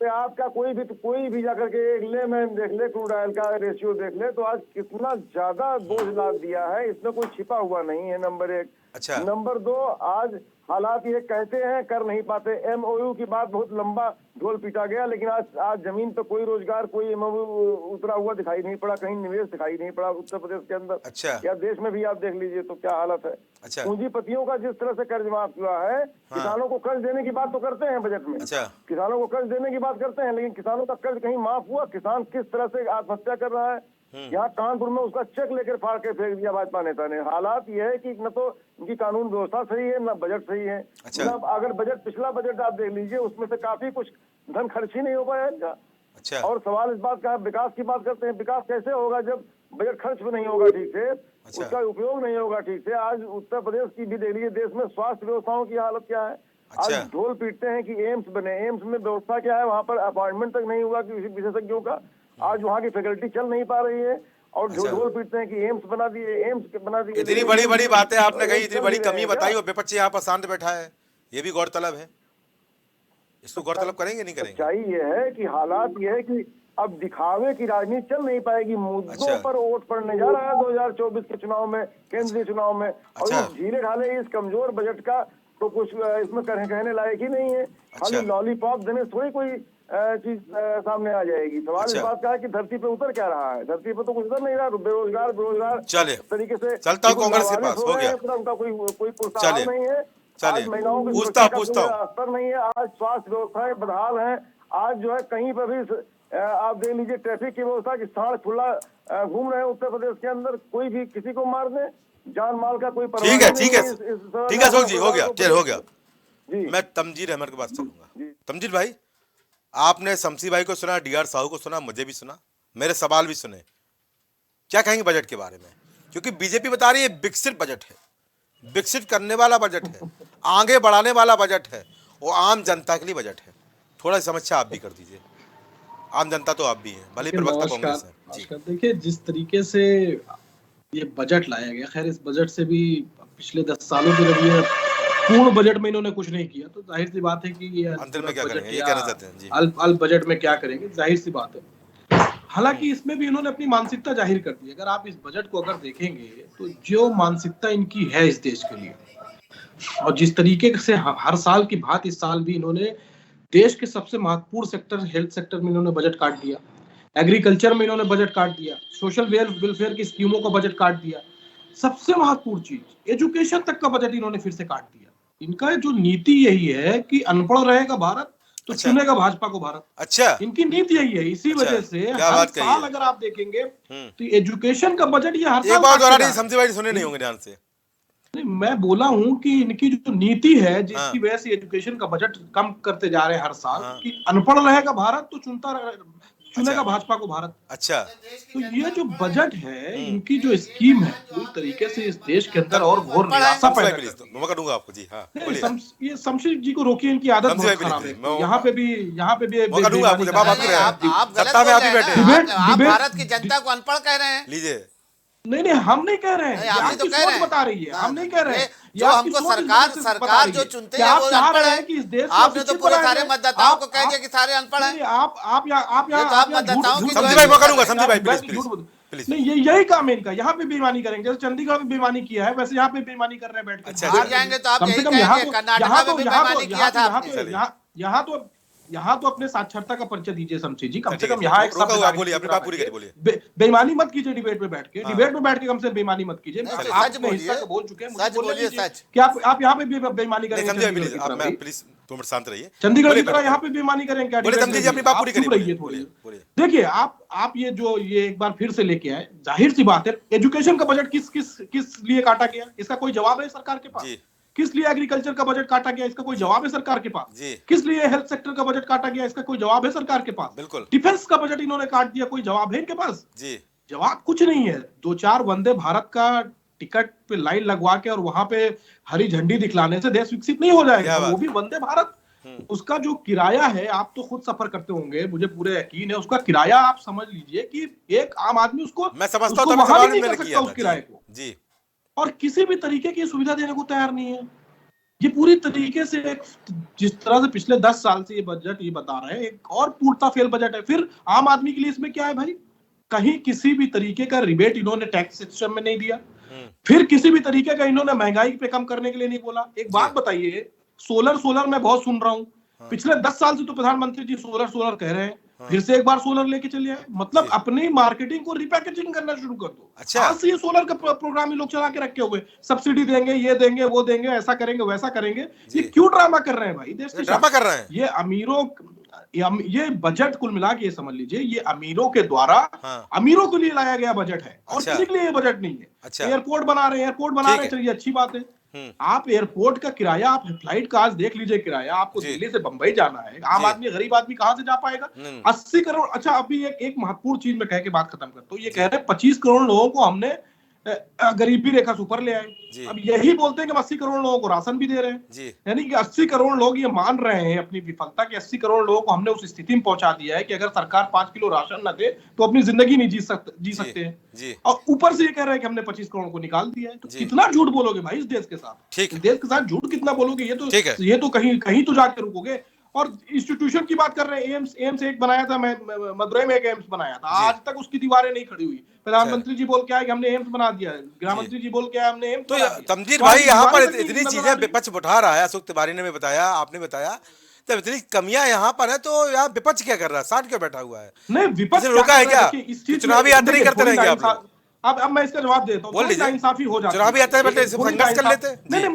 पे आपका कोई भी जाकर के एक लेमैन देख ले, क्रूड ऑयल का रेशियो देख ले, तो आज कितना ज्यादा बोझ लाद दिया है, इसमें कोई छिपा हुआ नहीं है, नंबर 1। अच्छा। नंबर 2, आज हालात ये कहते हैं कर नहीं पाते। MOU की बात बहुत लंबा ढोल पीटा गया, लेकिन आज जमीन पे कोई रोजगार, कोई MOU उतरा हुआ दिखाई नहीं पड़ा, कहीं निवेश दिखाई नहीं पड़ा उत्तर प्रदेश के अंदर। अच्छा। या देश में भी आप देख लीजिए तो क्या हालत है। अच्छा। पूंजीपतियों का जिस तरह से कर्ज माफ हुआ है, किसानों को कर्ज देने की बात तो करते हैं बजट में। अच्छा। किसानों को कर्ज देने की बात करते हैं, लेकिन किसानों का कर्ज कहीं माफ हुआ? किसान किस तरह से आत्महत्या कर रहा है, यहाँ कानपुर में उसका चेक लेकर फाड़ के फेंक दिया भाजपा नेता ने। हालात ये है कि न तो उनकी कानून व्यवस्था सही है, न बजट सही है। अच्छा। अगर पिछला बजट आप देख लीजिए, उसमें से काफी कुछ धन खर्च ही नहीं हो पाया इनका। अच्छा। और सवाल इस बात का, विकास की बात करते हैं, विकास कैसे होगा जब बजट खर्च भी नहीं होगा ठीक से। अच्छा। उसका उपयोग नहीं होगा ठीक से। आज उत्तर प्रदेश की भी देख लीजिए, देश में स्वास्थ्य व्यवस्थाओं की हालत क्या है। अच्छा। आज ढोल पीटते हैं कि एम्स बने, एम्स में व्यवस्था क्या है, वहाँ पर अपॉइंटमेंट तक नहीं हुआ किसी विशेषज्ञों का। आज वहाँ की फैकल्टी चल नहीं पा रही है, और ढोल पीटते हैं कि एम्स बना दिए। इतनी बड़ी बड़ी बातें आपने कही, इतनी बड़ी कमी बताई और विपक्ष यहाँ पर शांत बैठा है, ये भी गौरतलब है। इसको गौरतलब करेंगे नहीं करेंगे? सच्चाई ये है कि हालात ये है कि अब दिखावे की राजनीति चल नहीं पाएगी, मुद्दों पर वोट पड़ने जा रहा है 2024 के चुनाव में, केंद्रीय चुनाव में। और इस ढीले ढाले इस कमजोर बजट का तो कुछ इसमें कहने लायक ही नहीं है। खाली लॉलीपॉप देने से थोड़ी कोई चीज सामने आ जाएगी। सवाल इस बात का है कि धरती पे उतर क्या रहा है, धरती पे तो कुछ उतर नहीं रहा। बेरोजगार चले तरीके से चलता हूँ कांग्रेस के पास, हो गया, उनका कोई प्रोत्साहन नहीं है। आज महिलाओं की पूछता स्तर नहीं है। आज स्वास्थ्य व्यवस्थाएं बदहाल है। आज जो है कहीं पर भी आप देख लीजिए ट्रैफिक की व्यवस्था की सड़क खुला घूम रहे हैं उत्तर प्रदेश के अंदर, कोई भी किसी को मार दे, जान माल का कोई ठीक है अशोक जी, हो गया। मैं तमजीर अहमद के पास चलूंगा। तमजीर भाई, आपने शमसी भाई को सुना, डीआर साहू को सुना, मुझे भी सुना, मेरे सवाल भी सुने, क्या कहेंगे बजट के बारे में? क्योंकि बीजेपी बता रही है विकसित बजट है, विकसित करने वाला बजट है, आगे बढ़ाने वाला बजट है, वो आम जनता के लिए बजट है। थोड़ा समीक्षा आप भी कर दीजिए, आम जनता तो आप भी है, भले प्रवक्ता कांग्रेस है। देखिए, जिस तरीके से ये बजट लाया गया, खैर इस बजट से भी पिछले 10 सालों के रवैये, पूर्ण बजट में इन्होंने कुछ नहीं किया, तो जाहिर सी बात है कि ये अंतर में क्या करेंगे, ये कहना चाहते हैं जी। अल्प बजट में क्या करेंगे, जाहिर सी बात है। हालांकि इसमें भी इन्होंने अपनी मानसिकता जाहिर कर दी। अगर आप इस बजट को अगर देखेंगे तो जो मानसिकता इनकी है इस देश के लिए, और जिस तरीके से हर साल की भांति इस साल भी इन्होंने देश के सबसे महत्वपूर्ण सेक्टर हेल्थ सेक्टर में इन्होंने बजट काट दिया, एग्रीकल्चर में इन्होंने बजट काट दिया, सोशल वेलफेयर की स्कीमों का बजट काट दिया, सबसे महत्वपूर्ण चीज एजुकेशन तक का बजट इन्होंने फिर से काट दिया। इनका जो नीति यही है कि अनपढ़ रहेगा भारत तो चुनेगा भाजपा को भारत। इनकी नीति यही है। इसी वजह से हर साल अगर आप देखेंगे तो एजुकेशन का बजट ये हर साल सुने नहीं होंगे ध्यान से। मैं बोला हूं कि इनकी जो नीति है जिसकी वजह से एजुकेशन का बजट कम करते जा रहे हैं हर साल, कि अनपढ़ रहेगा भारत तो चुनेगा भाजपा को भारत। तो ये जो बजट है, इनकी जो स्कीम है, पूरी तरीके से इस देश के अंदर और घोर निराशा पैदा करूंगा आपको जी। हाँ, ये शमशेर जी को रोकिए, इनकी आदत बहुत खराब है। यहाँ पे भी आप भारत की जनता को अनपढ़ कह रहे हैं। लीजिए, नहीं, हम नहीं कह रहे हैं, आप तो कह रहे हैं, बता रही है, हम नहीं कह रहे हैं। जो हमको सरकार जो चुनते हैं वो अनपढ़ है कि इस देश आपने तो पूरे सारे मतदाताओं को कह दिया कि सारे अनपढ़ हैं। आप मतदाताओं की नहीं, यही काम है इनका। यहाँ पे बेईमानी करेंगे, जैसे चंडीगढ़ में बेईमानी किया है वैसे यहाँ पे बेईमानी कर रहे हैं बैठ के। बाहर जाएंगे तो आप यही कहेंगे कर्नाटक में भी बेईमानी किया था। यहाँ तो अपने साक्षरता का परिचय दीजिए शमशेर जी, कम से कम यहाँ एक बेईमानी मत कीजिए डिबेट में बैठ के कम से बेईमानी मत कीजिए। आप हिस्सा का बोल चुके हैं, क्या आप यहाँ पे बेईमानी करेंगे? शांत रहिए। चंडीगढ़ की तरह यहाँ पे बेईमानी करें क्या? देखिए, आप ये एक बार फिर से लेके आए, जाहिर सी बात है एजुकेशन का बजट किस लिए काटा गया, इसका कोई जवाब है सरकार के पास? किस लिए एग्रीकल्चर का बजट काटा गया, इसका कोई जवाब है सरकार के पास? किस लिए हेल्थ सेक्टर का बजट काटा गया, इसका कोई जवाब है सरकार के पास? बिल्कुल। डिफेंस का बजट इन्होंने काट दिया, कोई जवाब है इनके पास? जवाब कुछ नहीं है। 2-4 वंदे भारत का टिकट पे लाइन लगवा के और वहां पे हरी झंडी दिखलाने से देश विकसित नहीं हो जाएगा। वो भी वंदे भारत, उसका जो किराया है, आप तो खुद सफर करते होंगे, मुझे पूरे यकीन है, उसका किराया आप समझ लीजिए कि एक आम आदमी उसको मैं समझता हूं वहां नहीं कर सकता उस किराए को जी। और किसी भी तरीके की सुविधा देने को तैयार नहीं है। ये पूरी तरीके से जिस तरह से पिछले 10 साल से ये बजट ये बता रहे हैं, एक और पूर्णता फेल बजट है। फिर आम आदमी के लिए इसमें क्या है भाई? कहीं किसी भी तरीके का रिबेट इन्होंने टैक्स सिस्टम में नहीं दिया, फिर किसी भी तरीके का इन्होंने महंगाई पे कम करने के लिए नहीं बोला। एक बात बताइए, सोलर मैं बहुत सुन रहा हूँ, पिछले 10 साल से तो प्रधानमंत्री जी सोलर कह रहे हैं, फिर से एक बार सोलर लेके चले आए। मतलब अपनी मार्केटिंग को रिपैकेजिंग करना शुरू कर दो। आज से ये सोलर का प्रोग्राम ही लोग चला के रखे हुए, सब्सिडी देंगे, ये देंगे, वो देंगे, ऐसा करेंगे, वैसा करेंगे। ये क्यों ड्रामा कर रहे हैं भाई? देश ड्रामा कर रहे हैं ये अमीरों, ये बजट कुल मिला के ये समझ लीजिए ये अमीरों के द्वारा अमीरों के लिए लाया गया बजट है और किसी के लिए ये बजट नहीं है। एयरपोर्ट बना रहे हैं, चलिए अच्छी बात है। आप एयरपोर्ट का किराया, आप फ्लाइट का आज देख लीजिए किराया, आपको दिल्ली से बंबई जाना है, आम आदमी गरीब आदमी कहां से जा पाएगा? 80 करोड़। अच्छा, अभी एक महत्वपूर्ण चीज में कह के बात खत्म करता हूँ। ये कह रहे हैं 25 करोड़ लोगों को हमने गरीबी रेखा से ऊपर ले आए। जी। अब यही बोलते हैं कि हम 80 करोड़ लोगों को राशन भी दे रहे हैं। जी। यानी कि 80 करोड़ लोग ये मान रहे हैं अपनी विफलता कि 80 करोड़ लोगों को हमने उस स्थिति में पहुंचा दिया है कि अगर सरकार 5 किलो राशन न दे तो अपनी जिंदगी नहीं जी सकते हैं। जी। और ऊपर से ये कह रहे हैं कि हमने 25 करोड़ को निकाल दिया है। तो जी। कितना झूठ बोलोगे भाई इस देश के साथ? ठीक है। इस देश के साथ झूठ कितना बोलोगे? ठीक है। ये तो कहीं तो जाके रुकोगे। और इंस्टीट्यूशन की बात कर रहे हैं, एम्स एक बनाया था, मैं मदुरई में एक एम्स बनाया था, आज तक उसकी दीवारें नहीं खड़ी हुई। प्रधानमंत्री जी बोल के आए कि हमने एम्स बना दिया है, गृह मंत्री जी बोल के आए हमने एम्स तो बना दिया। तमजीर तो भाई आज यहाँ पर दीवारें तक इतनी नहीं नजर चीजें आ रही। विपक्ष उठा रहा है, अशोक तिवारी ने भी बताया, आपने बताया, जब इतनी कमियां यहाँ पर है तो यहाँ विपक्ष क्या कर रहा है? साथ क्यों बैठा हुआ है? नहीं, विपक्ष किसी ने रोका है क्या कर रहा क्या? देखिए, इस चीज चुनावी में- यात्रा नहीं देखिए, करते थोड़ी रहेंगे आप नाइंसाफ- अब मैं इसका जवाब देता हूँ। बोल थोड़ी लीजिए। नाइंसाफी हो जाती है। चुनावी यात्रा में थोड़ी संघर्ष कर नाइंसाफ- लेते? नहीं जी। नहीं,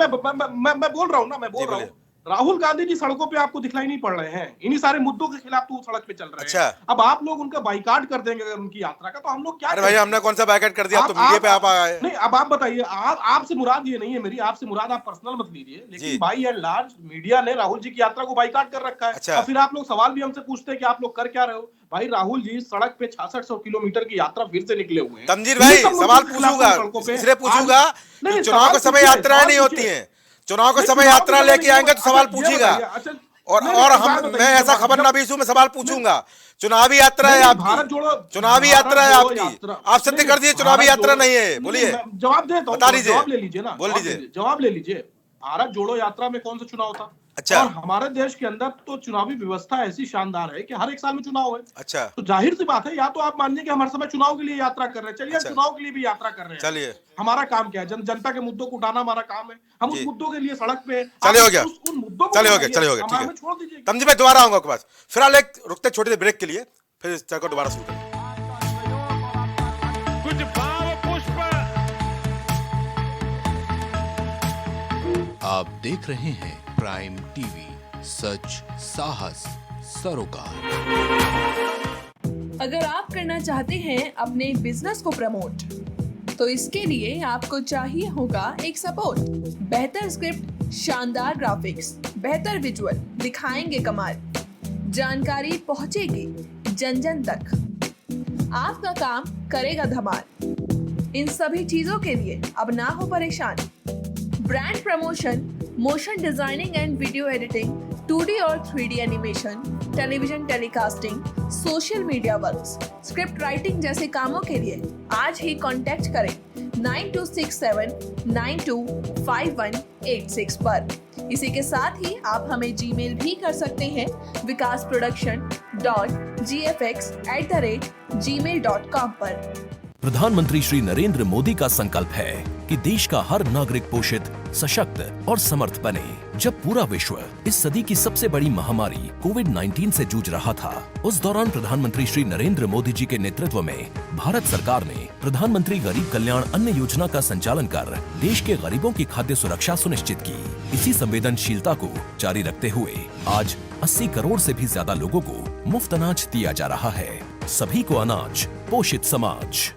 मैं बोल रहा हूँ ना, मैं बोल जी, रहा बोलिए। हूँ। राहुल गांधी जी सड़कों पे आपको दिखलाई नहीं पड़ रहे हैं, इन्हीं सारे मुद्दों के खिलाफ तो वो सड़क पे चल रहे अच्छा। हैं। अब आप लोग उनका बाइकाट कर देंगे अगर उनकी यात्रा का, तो हम लोग क्या अरे भाई करें? हमने कौन सा बैकआउट कर दिया? आप तो मीडिया पे आप आए। नहीं, अब आप बताइए, आपसे मुराद ये नहीं है मेरी, आपसे मुराद आप पर्सनल मत लीजिए, जी। लेकिन बाई एंड लार्ज मीडिया ने राहुल जी की यात्रा को बाइकाट कर रखा है। अच्छा। और फिर आप लोग सवाल भी हमसे पूछते हैं कि आप लोग कर क्या रहे हो। भाई राहुल जी सड़क पे 6600 किलोमीटर की यात्रा फिर से निकले हुए हैं। तमजीर भाई इन्हीं सब मुद्दों सवाल के खिलाफ पूछूंगा, सड़कों पे इसलिए पूछूंगा आज- नहीं, कि चुनाव सवाल के समय पूछिए, यात्राएं सवाल नहीं होती पूछिए। हैं, चुनाव के नहीं, समय चुनाव यात्रा के समय लेके आएंगे तो अच्छा, सवाल ये पूछिएगा। बताइए, अच्छा, और नहीं, और एक हम बात बताइए, मैं ऐसा जब- खबर जब- ना भी मैं सवाल पूछूंगा। चुनावी यात्रा है नहीं, भारत आपकी, जोड़ो चुनावी भारत यात्रा है जोड़ो आपकी, यात्रा- आप सत्य नहीं, कर दिए चुनावी भारत यात्रा जोड़ो- नहीं है। बोलिए, मैं जवाब देता हूँ, बता दीजिए। जवाब ले लीजिए ना, बोल जवाब दीजिए। ले लीजिए, जवाब ले लीजिए। भारत जोड़ो यात्रा में कौन सा चुनाव था? अच्छा। और हमारे देश के अंदर तो चुनावी व्यवस्था ऐसी शानदार है कि हर एक साल में चुनाव है। अच्छा। तो जाहिर सी बात है, या तो आप मानिए कि हम हर समय चुनाव के लिए यात्रा कर रहे हैं, चलिए अच्छा। चुनाव के लिए भी यात्रा कर रहे हैं। चलिए। हमारा काम क्या है? जनता के मुद्दों को उठाना हमारा काम है। हम उस जी। मुद्दों के लिए सड़क पे चले आप हो गया, उन मुद्दों को चले हो गया, उठाइए, चले हो गया, हमें ठीक है। छोड़ दीजिए। तमजीर भाई दोबारा आऊंगा आपके पास, फिलहाल एक रुकते छोटे से ब्रेक के लिए, फिर इस चर्चा को दोबारा शुरू करेंगे। कुछ भाव पुष्प। आप देख रहे हैं प्राइम टीवी, सच साहस सरोकार। अगर आप करना चाहते हैं अपने बिजनेस को प्रमोट, तो इसके लिए आपको चाहिए होगा एक सपोर्ट। बेहतर स्क्रिप्ट, शानदार ग्राफिक्स, बेहतर विजुअल, दिखाएंगे कमाल, जानकारी पहुंचेगी जन जन तक, आपका काम करेगा धमाल। इन सभी चीजों के लिए अब ना हो परेशान। Brand promotion, motion designing and video editing, 2D और 3D animation, television telecasting, social media works, script writing जैसे कामों के लिए आज ही कांटेक्ट करें 9267925186 पर। इसी के साथ ही आप हमें जीमेल भी कर सकते हैं vikasproduction.gfx@gmail.com पर। प्रधानमंत्री श्री नरेंद्र मोदी का संकल्प है कि देश का हर नागरिक पोषित, सशक्त और समर्थ बने। जब पूरा विश्व इस सदी की सबसे बड़ी महामारी कोविड-19 से जूझ रहा था, उस दौरान प्रधानमंत्री श्री नरेंद्र मोदी जी के नेतृत्व में भारत सरकार ने प्रधानमंत्री गरीब कल्याण अन्न योजना का संचालन कर देश के गरीबों की खाद्य सुरक्षा सुनिश्चित की। इसी संवेदनशीलता को जारी रखते हुए आज 80 करोड़ से भी ज्यादा लोगों को मुफ्त अनाज दिया जा रहा है। सभी को अनाज, पोषित समाज।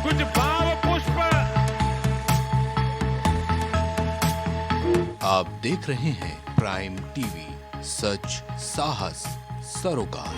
कुछ भाव पुष्प। आप देख रहे हैं प्राइम टीवी, सच साहस सरोकार।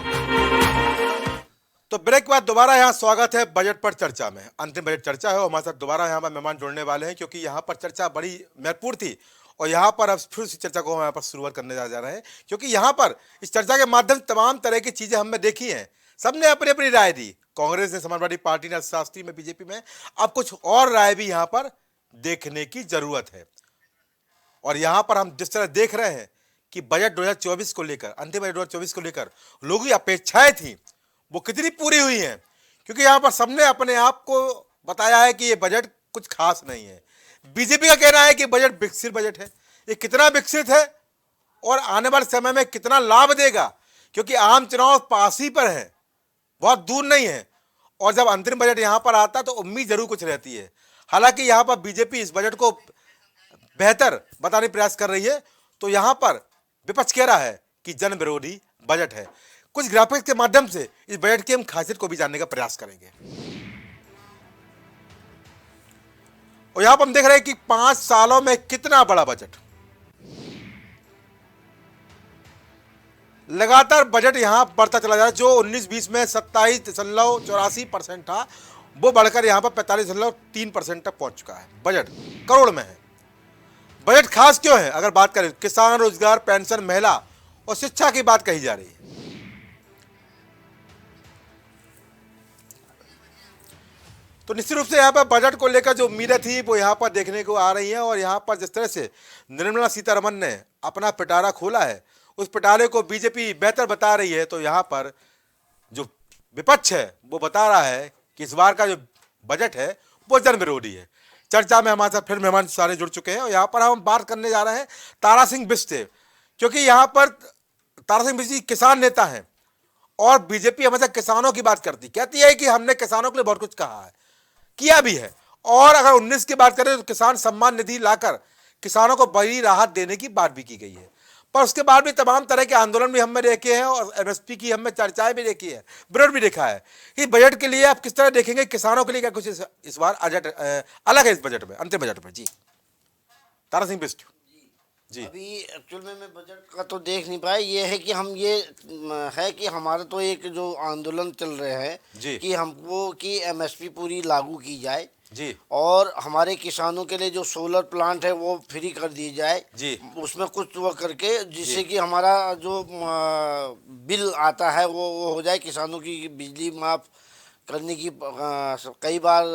तो ब्रेक के बाद दोबारा यहाँ स्वागत है बजट पर चर्चा में। अंतिम बजट चर्चा है और हमारे साथ दोबारा यहाँ पर मेहमान जुड़ने वाले हैं, क्योंकि यहाँ पर चर्चा बड़ी महत्वपूर्ण थी और यहाँ पर अब फिर इस चर्चा को हम यहाँ पर शुरुआत करने जा रहे हैं, क्योंकि यहाँ पर इस चर्चा के माध्यम से तमाम तरह की चीज़ें हमने देखी हैं। सबने अपनी अपनी राय दी, कांग्रेस ने, समाजवादी पार्टी ने, अर्थशास्त्री में, बीजेपी में। अब कुछ और राय भी यहाँ पर देखने की जरूरत है। और यहाँ पर हम जिस तरह देख रहे हैं कि बजट 2024 को लेकर, अंतिम बजट 2024 को लेकर लोगों की अपेक्षाएं थी, वो कितनी पूरी हुई हैं, क्योंकि यहाँ पर सबने अपने आप को बताया है कि ये बजट कुछ खास नहीं है। बीजेपी का कहना है कि बजट विकसित बजट है। ये कितना विकसित है और आने वाले समय में कितना लाभ देगा, क्योंकि आम चुनाव पास ही पर है, बहुत दूर नहीं है, और जब अंतरिम बजट यहाँ पर आता तो उम्मीद जरूर कुछ रहती है। हालांकि यहाँ पर बीजेपी इस बजट को बेहतर बताने का प्रयास कर रही है, तो यहाँ पर विपक्ष कह रहा है कि जन विरोधी बजट है। कुछ ग्राफिक्स के माध्यम से इस बजट की हम खासियत को भी जानने का प्रयास करेंगे। और यहां पर हम देख रहे हैं कि 5 सालों में कितना बड़ा बजट, लगातार बजट यहां बढ़ता चला जा रहा है। जो 19-20 में 27.84% था, वो बढ़कर यहां पर 45.3% तक पहुंच चुका है। बजट करोड़ में है। बजट खास क्यों है? अगर बात करें किसान, रोजगार, पेंशन, महिला और शिक्षा की बात कही जा रही है। तो निश्चित रूप से यहाँ पर बजट को लेकर जो उम्मीदें थी वो यहाँ पर देखने को आ रही हैं, और यहाँ पर जिस तरह से निर्मला सीतारमण ने अपना पिटारा खोला है, उस पिटारे को बीजेपी बेहतर बता रही है। तो यहाँ पर जो विपक्ष है वो बता रहा है कि इस बार का जो बजट है वो जन विरोधी है। चर्चा में हमारे साथ फिर मेहमान सारे जुड़ चुके हैं, और यहाँ पर हम बात करने जा रहे हैं तारा सिंह बिष्ट से, क्योंकि यहाँ पर तारा सिंह बिष्ट जी किसान नेता हैं, और बीजेपी हमेशा किसानों की बात कहती है कि हमने किसानों के लिए बहुत कुछ कहा है, किया भी है। और अगर 19 की बात करें तो किसान सम्मान निधि लाकर किसानों को बड़ी राहत देने की बात भी की गई है, पर उसके बाद भी तमाम तरह के आंदोलन भी हमने देखे हैं, और एमएसपी की हमने चर्चाएं भी देखी है, विरोध भी देखा है। इस बजट के लिए आप किस तरह देखेंगे? किसानों के लिए क्या कुछ इस बार अलग है इस बजट में, अंतिम बजट में? जी तारा सिंह बिष्ट जी। अभी एक्चुअल में मैं बजट का तो देख नहीं पाया। ये है कि हम ये है कि हमारा तो एक जो आंदोलन चल रहे हैं कि हमको कि एमएसपी पूरी लागू की जाए जी, और हमारे किसानों के लिए जो सोलर प्लांट है वो फ्री कर दी जाए जी, उसमें कुछ वो करके, जिससे कि हमारा जो बिल आता है वो हो जाए। किसानों की बिजली माफ करने की कई बार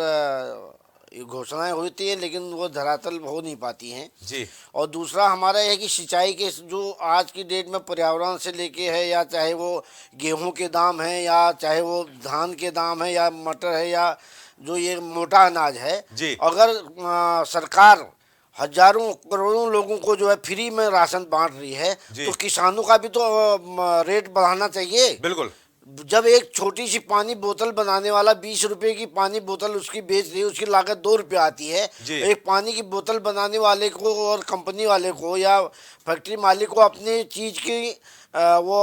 घोषणाएं होती है, लेकिन वो धरातल हो नहीं पाती हैं जी। और दूसरा हमारा है कि सिंचाई के जो आज की डेट में पर्यावरण से लेके है, या चाहे वो गेहूं के दाम है, या चाहे वो धान के दाम है, या मटर है, या जो ये मोटा अनाज है, अगर सरकार हजारों करोड़ों लोगों को जो है फ्री में राशन बांट रही है, तो किसानों का भी तो रेट बढ़ाना चाहिए। बिल्कुल। जब एक छोटी सी पानी बोतल बनाने वाला 20 रुपए की पानी बोतल उसकी बेच रही है, उसकी लागत 2 रुपये आती है, एक पानी की बोतल बनाने वाले को और कंपनी वाले को या फैक्ट्री मालिक को अपनी चीज की वो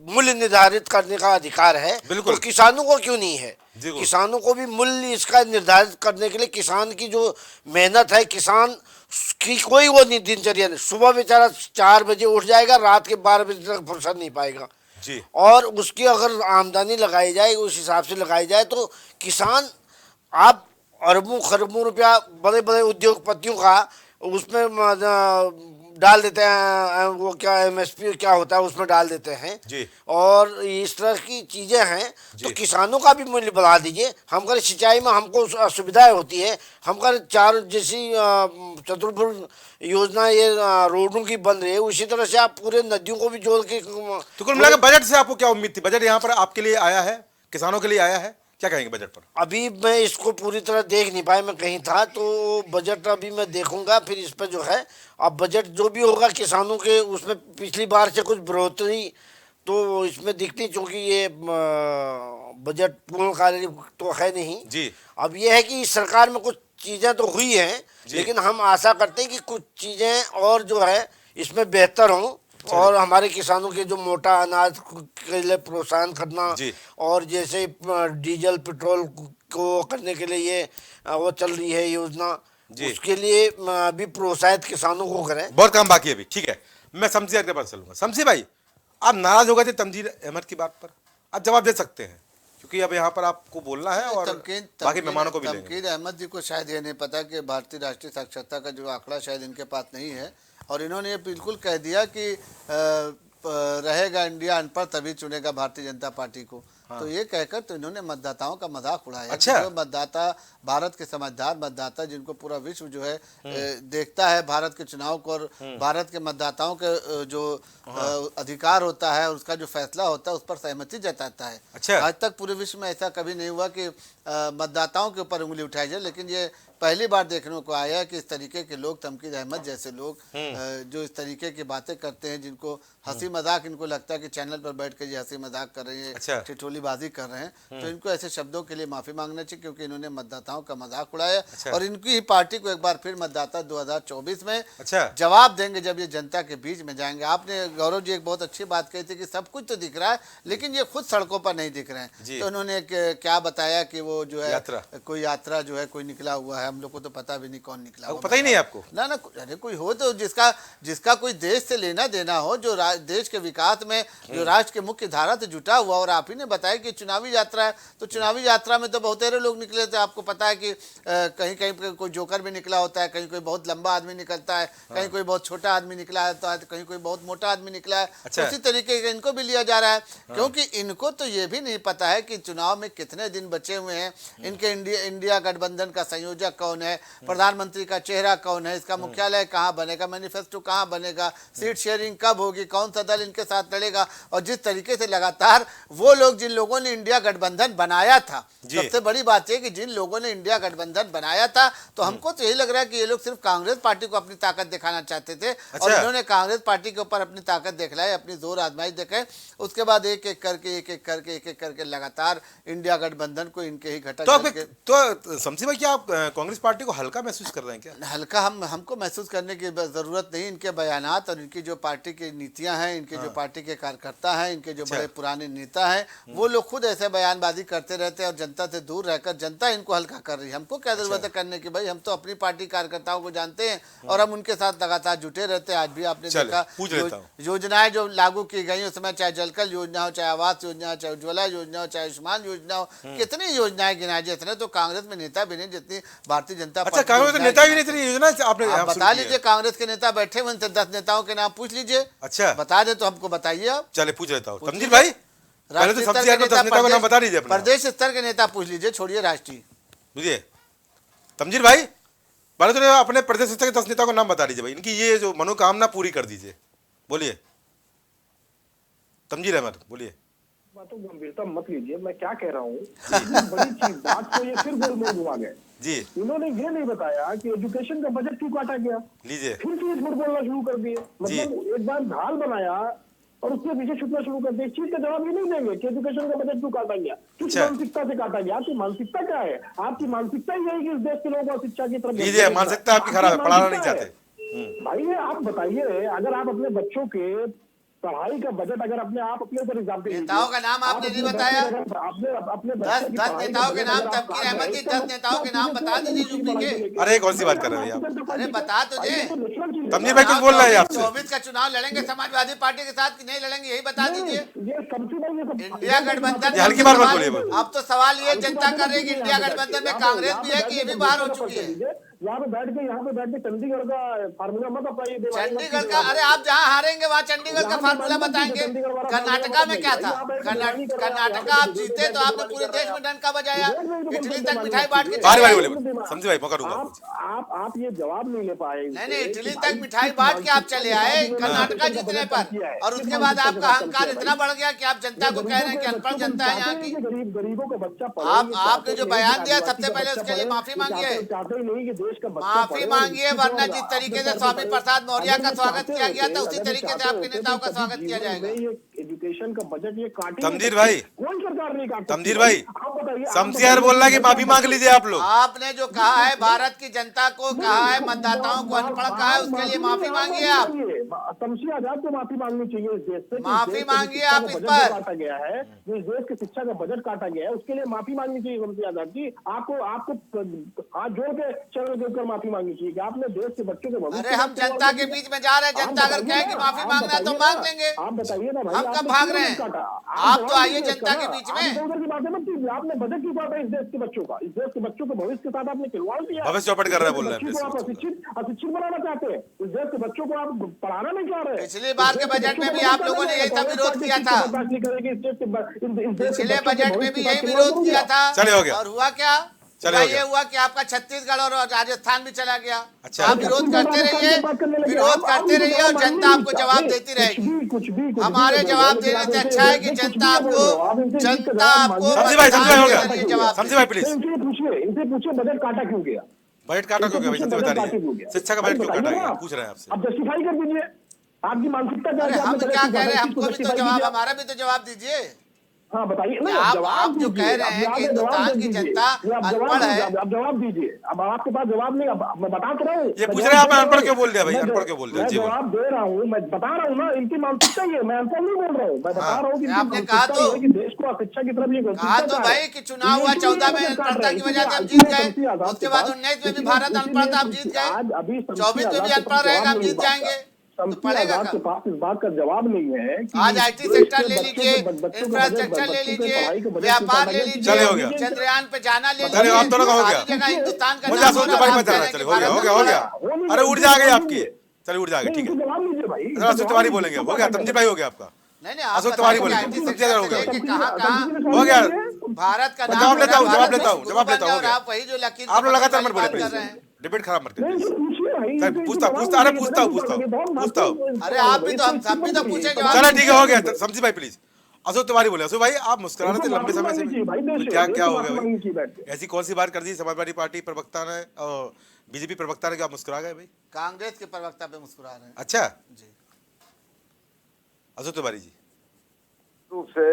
मूल्य निर्धारित करने का अधिकार है। तो किसानों को क्यों नहीं है? किसानों को भी मूल्य इसका निर्धारित करने के लिए किसान की जो मेहनत है, किसान की कोई वो नहीं दिनचर्या नहीं। सुबह बेचारा 4 बजे उठ जाएगा, रात के 12 बजे तक फुर्सत नहीं पाएगा जी। और उसकी अगर आमदनी लगाई जाए, उस हिसाब से लगाई जाए, तो किसान आप अरबों खरबों रुपया बड़े बड़े उद्योगपतियों का उसमें डाल देते हैं, वो क्या एमएसपी क्या होता है उसमें डाल देते हैं जी। और इस तरह की चीज़ें हैं। तो किसानों का भी मूल्य बढ़ा दीजिए। हम कर सिंचाई में हमको असुविधाएं होती है, हम कर 4 जैसी चतुर्भुज योजना ये रोडों की बन रही है, उसी तरह से आप पूरे नदियों को भी जोड़ के। तो कुल मिलाकर बजट से आपको क्या उम्मीद थी? बजट यहाँ पर आपके लिए आया है, किसानों के लिए आया है, क्या कहेंगे बजट पर? अभी मैं इसको पूरी तरह देख नहीं पाया, मैं कहीं था, तो बजट अभी मैं देखूंगा, फिर इस पर जो है अब बजट जो भी होगा किसानों के उसमें पिछली बार से कुछ बढ़ोतरी तो इसमें दिखती, क्योंकि ये बजट पूर्णकालिक तो है नहीं जी। अब ये है कि सरकार में कुछ चीज़ें तो हुई हैं, लेकिन हम आशा करते हैं कि कुछ चीज़ें और जो है इसमें बेहतर हों, और हमारे किसानों के जो मोटा अनाज के लिए प्रोत्साहन करना, और जैसे डीजल पेट्रोल को करने के लिए ये वो चल रही है योजना, उसके लिए भी प्रोत्साहित किसानों को करें। बहुत काम बाकी है अभी। ठीक है, मैं शमसी आपके पास चलूंगा। शमसी भाई, आप नाराज हो गए थे तंजीर अहमद की बात पर, आप जवाब दे सकते हैं, क्योंकि अब यहाँ पर आपको बोलना है और बाकी मेहमानों को भी लेंगे। तमकीन अहमद जी को शायद ये नहीं पता कि भारतीय राष्ट्रीय साक्षरता का जो आंकड़ा शायद इनके पास नहीं है, और इन्होंने ये बिल्कुल कह दिया कि रहेगा इंडिया अनपढ़ तभी चुनेगा भारतीय जनता पार्टी को। तो ये कहकर तो इन्होंने मतदाताओं का मजाक उड़ाया। अच्छा। जो मतदाता, भारत के समझदार मतदाता, जिनको पूरा विश्व जो है देखता है भारत के चुनाव को, और भारत के मतदाताओं के जो अधिकार होता है, उसका जो फैसला होता है, उस पर सहमति जताता है। अच्छा। आज तक पूरे विश्व में ऐसा कभी नहीं हुआ कि मतदाताओं के ऊपर उंगली उठाई जाए, लेकिन ये पहली बार देखने को आया है कि इस तरीके के लोग, तमकीद अहमद जैसे लोग जो इस तरीके की बातें करते हैं, जिनको हंसी मजाक, इनको लगता है कि चैनल पर बैठ कर ये हंसी मजाक कर रहे हैं, अच्छा। ठिठोलीबाजी कर रहे हैं, तो इनको ऐसे शब्दों के लिए माफी मांगना चाहिए, क्योंकि इन्होंने मतदाताओं का मजाक उड़ाया। और इनकी ही पार्टी को एक बार फिर मतदाता 2024 में जवाब देंगे, जब ये जनता के बीच में जाएंगे। आपने गौरव जी एक बहुत अच्छी बात कही थी कि सब कुछ तो दिख रहा है, लेकिन ये खुद सड़कों पर नहीं दिख रहे हैं। तो उन्होंने क्या बताया कि वो जो है कोई यात्रा जो है कोई निकला हुआ है, हम लोग को तो पता भी नहीं कौन निकला हुआ, पता ही नहीं आपको ना। अरे कोई हो तो जिसका कोई देश से लेना देना हो, जो देश के विकास में जो राष्ट्र के मुख्य धारा से जुटा हुआ। और आप ही ने बताया कि चुनावी यात्रा है, तो चुनावी यात्रा में तो बहुतेरे लोग निकले थे। आपको पता है कि कहीं कहीं कोई जोकर भी निकला होता है, कहीं कोई बहुत लंबा आदमी निकलता है, कहीं कोई बहुत छोटा आदमी निकला है, तो कहीं कोई बहुत मोटा आदमी निकला है। अच्छा। उसी तरीके से इनको भी लिया जा रहा है, क्योंकि इनको तो ये भी नहीं पता है कि चुनाव में कितने दिन बचे हुए हैं, इनके इंडिया गठबंधन का संयोजक कौन है, प्रधानमंत्री का चेहरा कौन है, इसका मुख्यालय कहाँ बनेगा, मैनिफेस्टो कहाँ बनेगा, सीट शेयरिंग कब होगी, कौन सा दल इनके साथ लड़ेगा। और जिस तरीके से लगातार वो लोग, जिन लोगों ने इंडिया गठबंधन बनाया था, सबसे बड़ी बात है कि जिन लोगों ने इंडिया गठबंधन बनाया था, तो हमको तो यही लग रहा है कि ये लोग सिर्फ कांग्रेस पार्टी को अपनी ताकत दिखाना चाहते थे। और इन्होंने कांग्रेस पार्टी के ऊपर अपनी ताकत दिखलाई, अपनी जोर आजमाइश दिखाई। उसके बाद एक एक करके लगातार इंडिया गठबंधन को इनके ही घटा। तो शमसी भाई, क्या आप कांग्रेस पार्टी को हल्का महसूस कर रहे हैं क्या? हल्का हमको महसूस करने की जरूरत नहीं। इनके बयानात और इनकी जो पार्टी की नीतियां हैं, इनके जो पार्टी के कार्यकर्ता हैं, इनके जो बड़े पुराने नेता हैं, वो लोग खुद ऐसे बयानबाजी करते रहते हैं और जनता से दूर रहकर जनता इनको हल्का कर रही है। हमको क्या जरूरत है करने की? भाई हम तो अपनी पार्टी कार्यकर्ताओं को जानते हैं और हम उनके साथ लगातार जुटे रहते हैं। आज भी आपने देखा योजनाएं जो लागू की गई उसमें, चाहे जलकल योजना हो, चाहे आवास योजना हो, चाहे उज्ज्वला योजना हो, चाहे आयुष्मान योजना हो, कितनी योजनाएं गिनाई। जितने तो कांग्रेस में नेता भी नहीं जितनी भारतीय जनता पार्टी। कांग्रेस के नेता भी नहीं, इतनी योजना आपने बता लीजिए। कांग्रेस के नेता बैठे हुए 10 नेताओं के नाम पूछ लीजिए। अच्छा, बता दे तो हमको बताइए आप। चले पूछ लेता हूँ तमजीर भाई, पहले तो सबसे ज्यादा 10 नेताओं का नाम बता दीजिए। प्रदेश स्तर के नेता पूछ लीजिए, छोड़िए राष्ट्रीय। बुझिए तमजीर भाई, पहले तो अपने प्रदेश स्तर के 10 नेताओं का नाम बता दीजिए भाई, इनकी ये जो मनोकामना पूरी कर दीजिए। बोलिए तमजीर अहमद, बोलिए। बातों गंभीरता मत लीजिए, मैं क्या कह रहा हूँ। बड़ी चीज बात को ये फिर गोल में घुमा गए जी। इन्होंने ये नहीं बताया कि एजुकेशन का बजट क्यों काटा गया। लीजिए फिर से झूठ बोलना शुरू कर दिए। मतलब एक बार ढाल बनाया और उसके पीछे छुपना शुरू कर दिया। इस चीज का जवाब ये नहीं देंगे कि एजुकेशन का बजट क्यों काटा गया, किस मानसिकता से काटा गया। आपकी मानसिकता क्या है? आपकी मानसिकता ही है कि इस देश के लोगों को शिक्षा की तरफ। लीजिए, मानसिकता आपकी खराब है, पढ़ाना नहीं चाहते। भाई आप बताइए, अगर आप अपने बच्चों के पढ़ाई का बजट अगर अपने ऊपर एग्जाम नेताओं का नाम आपने नहीं बताया। अपने 10 नेताओं के नाम, तमकीर अहमद जी 10 नेताओं के नाम बता दीजिए यूपी के। अरे कौन सी बात कर रहे हैं आप? अरे बता तो दे। तमजीर भाई कुछ बोल रहे हैं आपसे। 24 का चुनाव लड़ेंगे समाजवादी पार्टी के साथ कि नहीं लड़ेंगे, यही बता दीजिए। इंडिया गठबंधन हल्की बात मत बोलिए। अब तो सवाल ये जनता कर रही है कि इंडिया गठबंधन में कांग्रेस भी है कि ये भी बाहर हो चुकी है। यहाँ पे बैठ के चंडीगढ़ का फार्मूला मत अपनाइए। चंडीगढ़ का, अरे आप जहाँ हारेंगे वहाँ चंडीगढ़ का फार्मूला बताएंगे। कर्नाटका में क्या था? कर्नाटका आप जीते तो आपने पूरे देश में डंका बजाया, इटली तक मिठाई बांट के। समझे भाई, मौका दूंगा। आप ये जवाब नहीं ले पाए। नहीं, इटली तक मिठाई बांट के आप चले आए कर्नाटका जीतने पर, और उसके बाद आपका अहंकार इतना बढ़ गया कि आप जनता को कह रहे हैं कि अनपढ़ जनता है यहाँ की। गरीबों का बच्चा आपने जो बयान दिया सबसे पहले उसके लिए माफी मांगिए। चाहते ही नहीं कि माफी मांगिए, वरना जिस तरीके से स्वामी प्रसाद मौर्य का स्वागत किया गया था उसी तरीके से आपके नेताओं का स्वागत किया जाएगा। एजुकेशन का बजट ये काटे। तमजीर भाई, कौन सरकार नहीं काटती? तमजीर भाई, शमसियार बोल रहा है कि माफी मांग लीजिए आप लोग। आपने जो कहा है भारत की जनता को कहा है, मतदाताओं को अनपढ़ कहा है, उसके लिए माफी मांगिए आप। शमसी आजाद को माफी मांगनी चाहिए इस देश से। माफी मांगिए आप इस पर। काटा गया है, जो इस देश की शिक्षा का बजट काटा गया है, उसके लिए माफी मांगनी चाहिए शमसी आजाद जी। आपको हाथ जोड़ के चरण के ऊपर माफी मांगनी चाहिए कि आपने देश के बच्चों के भविष्य। अरे हम जनता के बीच में जा रहे हैं, जनता अगर कहे कि माफी मांगना है तो मांग लेंगे। आप बताइए ना भाई, हम कब भाग रहे हैं? आप तो आइए जनता के बीच में। आपने बजट क्यों काटा इस देश के बच्चों का? इस देश के बच्चों के भविष्य के साथ आपने खिलवाड़ किया। भविष्य चौपट कर रहा है बोल रहे हैं। बच्चों को आप अशिक्षित बनाना चाहते हैं। इस देश के बच्चों को आप पढ़ाना नहीं चाह रहे। पिछली बार के बजट में भी आप लोगों ने यही तब विरोध किया था। पिछले बजट में भी यही विरोध किया था। चलिए हो गया। और हुआ क्या? ये हुआ कि आपका छत्तीसगढ़ और राजस्थान भी चला गया। अच्छा। आप विरोध करते रहिए और जनता आपको जवाब देती रहेगी। हमारे जवाब देने से अच्छा है कि जनता आपको समझी भाई हो गया। समझी भाई प्लीज इनसे पूछिए बजट काटा क्यों गया? बजट काटा क्यों गया भाई? समझ बता रही शिक्षा का बजट क्यों काटा गया पूछ रहे हैं आपसे। अब जस्टिफाई कर दीजिए आपकी मानसिकता क्या है। हम क्या कह रहे हैं? हमको भी तो जवाब, हमारा भी तो जवाब दीजिए। हाँ बताइए। आप जो कह रहे हैं कि हिंदुस्तान की जनता अनपढ़ है। अब जवाब दीजिए। अब आपके पास जवाब नहीं। अब मैं बता तो रहा हूँ। ये पूछ रहे हैं आप अनपढ़ क्यों बोल दिया भाई? अनपढ़ क्यों बोल दिया? मैं जवाब दे रहा हूँ। मैं बता रहा हूँ ना इनकी मानसिकता ये। मैं अनपढ़ नहीं बोल रहा हूँ। मैं बता रहा हूँ कि आपने कहा तो कि देश को शिक्षा की तरफ ये कहा तो भाई कि चुनाव हुआ 14 में अनपढ़ता की वजह से आप जीत गए। उसके बाद 19 में भी भारत अनपढ़ था, आप जीत गए। 24 में भी अनपढ़ रहेगा, आप जीत जाएंगे। तो पड़ेगा आपके पास इस बात का जवाब नहीं है कि आज आईटी सेक्टर ले लीजिए, इंफ्रास्ट्रक्चर ले लीजिए, व्यापार ले लीजिए, चंद्रयान पे जाना ले लीजिए। आप दोनों का हो गया। जगह हिंदुस्तान का मुझे अशोक तिवारी मत जाना। चलिए हो गया। अरे उठ जाएगी आपकी। चलिए उठ जाएगी ठीक है। अशोक तिवारी बोलेंगे हो गया। तमजीत भाई हो गया आपका। नहीं अशोक तिवारी बोलेंगे हो गया। भारत का जवाब लेता हूँ आप वही जो लकीर आप लोग लगातार मत बोले। डिबेट खराब मत करिए। पूछता हूँ। अरे आप भी तो हम भी तो पूछे जवाब। चलो ठीक है हो गया। समझी भाई प्लीज। अशोक तिवारी बोले। अशोक भाई आप मुस्कुरा रहे थे लंबे समय से। क्या हो गया भाई? ऐसी कौन सी बात कर दी समाजवादी पार्टी प्रवक्ता ने और बीजेपी प्रवक्ता ने? क्या मुस्कुरा गए भाई? कांग्रेस के प्रवक्ता पे मुस्कुरा रहे हैं। अच्छा जी। अशोक तिवारी जी रूप से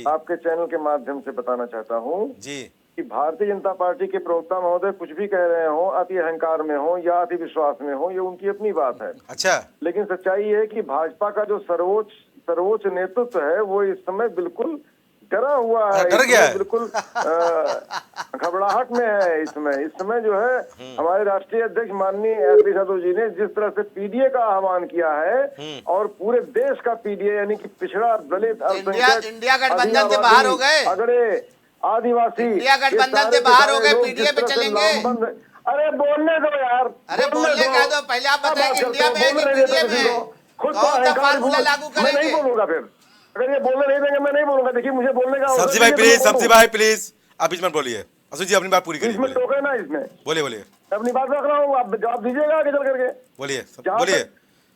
आपके चैनल के माध्यम से बताना चाहता हूँ जी कि भारतीय जनता पार्टी के प्रवक्ता महोदय कुछ भी कह रहे हो, अति अहंकार में हो या अति विश्वास में हो, ये उनकी अपनी बात है। अच्छा। लेकिन सच्चाई है कि भाजपा का जो सर्वोच्च नेतृत्व है वो इस समय बिल्कुल डरा हुआ है। डर गया है। बिल्कुल घबराहट में है। इस समय जो है हमारे राष्ट्रीय अध्यक्ष माननीय अखिलेश यादव जी ने जिस तरह से पीडीए का आह्वान किया है और पूरे देश का पीडीए यानी कि पिछड़ा, दलित, अल्पसंख्यक, इंडिया गठबंधन से बाहर हो गए, अगड़े, आदिवासी, इंडिया गठबंधन से बाहर हो गए, पीडीए पे चलेंगे। अरे बोलने दो यार। अरे बोलने कह दो। पहले आप बताइए इंडिया में है कि पीडीए में? खुद कौन सा फार्मूला लागू करेंगे? मैं नहीं बोलूंगा फिर। अगर ये बोलने नहीं देंगे मैं नहीं बोलूंगा। देखिए मुझे बोलने का सब्जी भाई प्लीज आप इसमें बोलिए। अशोक जी अपनी बात पूरी करिए। इसमें टोके ना। इसमें बोलिए। अपनी बात रख रहा हूँ। आप जवाब दीजिएगा आगे चल करके। बोलिए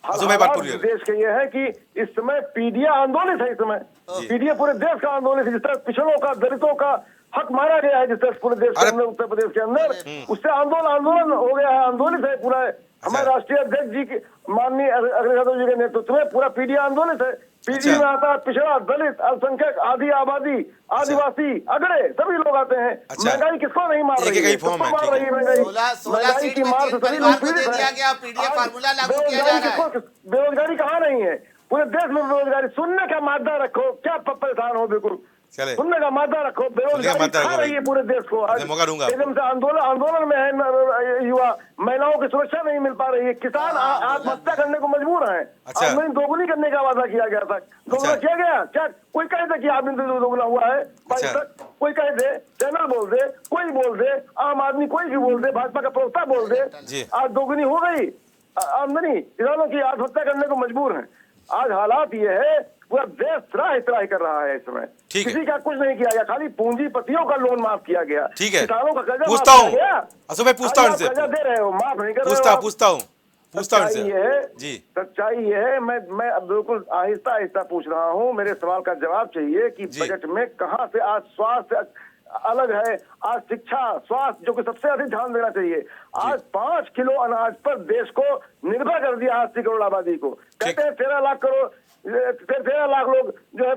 अशोक भाई बात पूरी करिए। देश के ये है कि इस समय पीडीए आंदोलित है। इस समय पीडीए पूरे देश का आंदोलित है। जिस तरह पिछड़ों का, दलितों का हक मारा गया है जिस तरह पूरे देश के अंदर, उत्तर प्रदेश के अंदर, उससे आंदोलन हो गया है। आंदोलित है पूरा। हमारे राष्ट्रीय अध्यक्ष जी के माननीय अखिलेश यादव जी के नेतृत्व में पूरा पीडीए आंदोलित है। पीडीए में आता है पिछड़ा, दलित, अल्पसंख्यक, आदि आबादी, आदिवासी, अगड़े सभी लोग आते हैं। महंगाई किसको नहीं मार रही है? किसको मार रही है महंगाई? महंगाई की मार से सभी लोग पीड़ित हैं। बेरोजगारी कहाँ नहीं है? पूरे देश में बेरोजगारी। सुनने का मादा रखो। क्या परेशान हो? बिल्कुल सुनने का मादा रखो। बेरोजगारी खा रही है पूरे देश को। एकदम से आंदोलन में है युवा। महिलाओं की सुरक्षा नहीं मिल पा रही है। किसान आत्महत्या करने को मजबूर है। आमदनी दोगुनी करने का वादा किया गया था। दोगुना किया गया क्या? कोई कहे थे कि आमदनी दोगुना हुआ है? कोई कहे दे, चैनल बोल दे, कोई बोल दे, आम आदमी कोई भी बोल दे, भाजपा का प्रवक्ता बोल दे, आज दोगुनी हो गई आमदनी। किसानों की आत्महत्या करने को मजबूर है। आज हालात ये है पूरा देश त्राही कर रहा है इस समय। किसी का कुछ नहीं किया गया। खाली पूंजीपतियों का लोन माफ किया गया। किसानों का कर्जा पूछता हूँ अशोक भाई, पूछता हूँ कर्जा दे रहे हो, माफ नहीं कर रहे हो। पूछता हूँ सच्चाई ये है। मैं अब बिल्कुल आहिस्ता पूछ रहा हूँ। मेरे सवाल का जवाब चाहिए कि बजट में कहाँ से आज स्वास्थ्य अलग है, आज शिक्षा, स्वास्थ्य जो कि सबसे अधिक ध्यान देना चाहिए। आज 5 किलो अनाज पर देश को निर्भर कर दिया 80 करोड़ आबादी को। कहते हैं 13 लाख करोड़, 13 लाख लोग जो है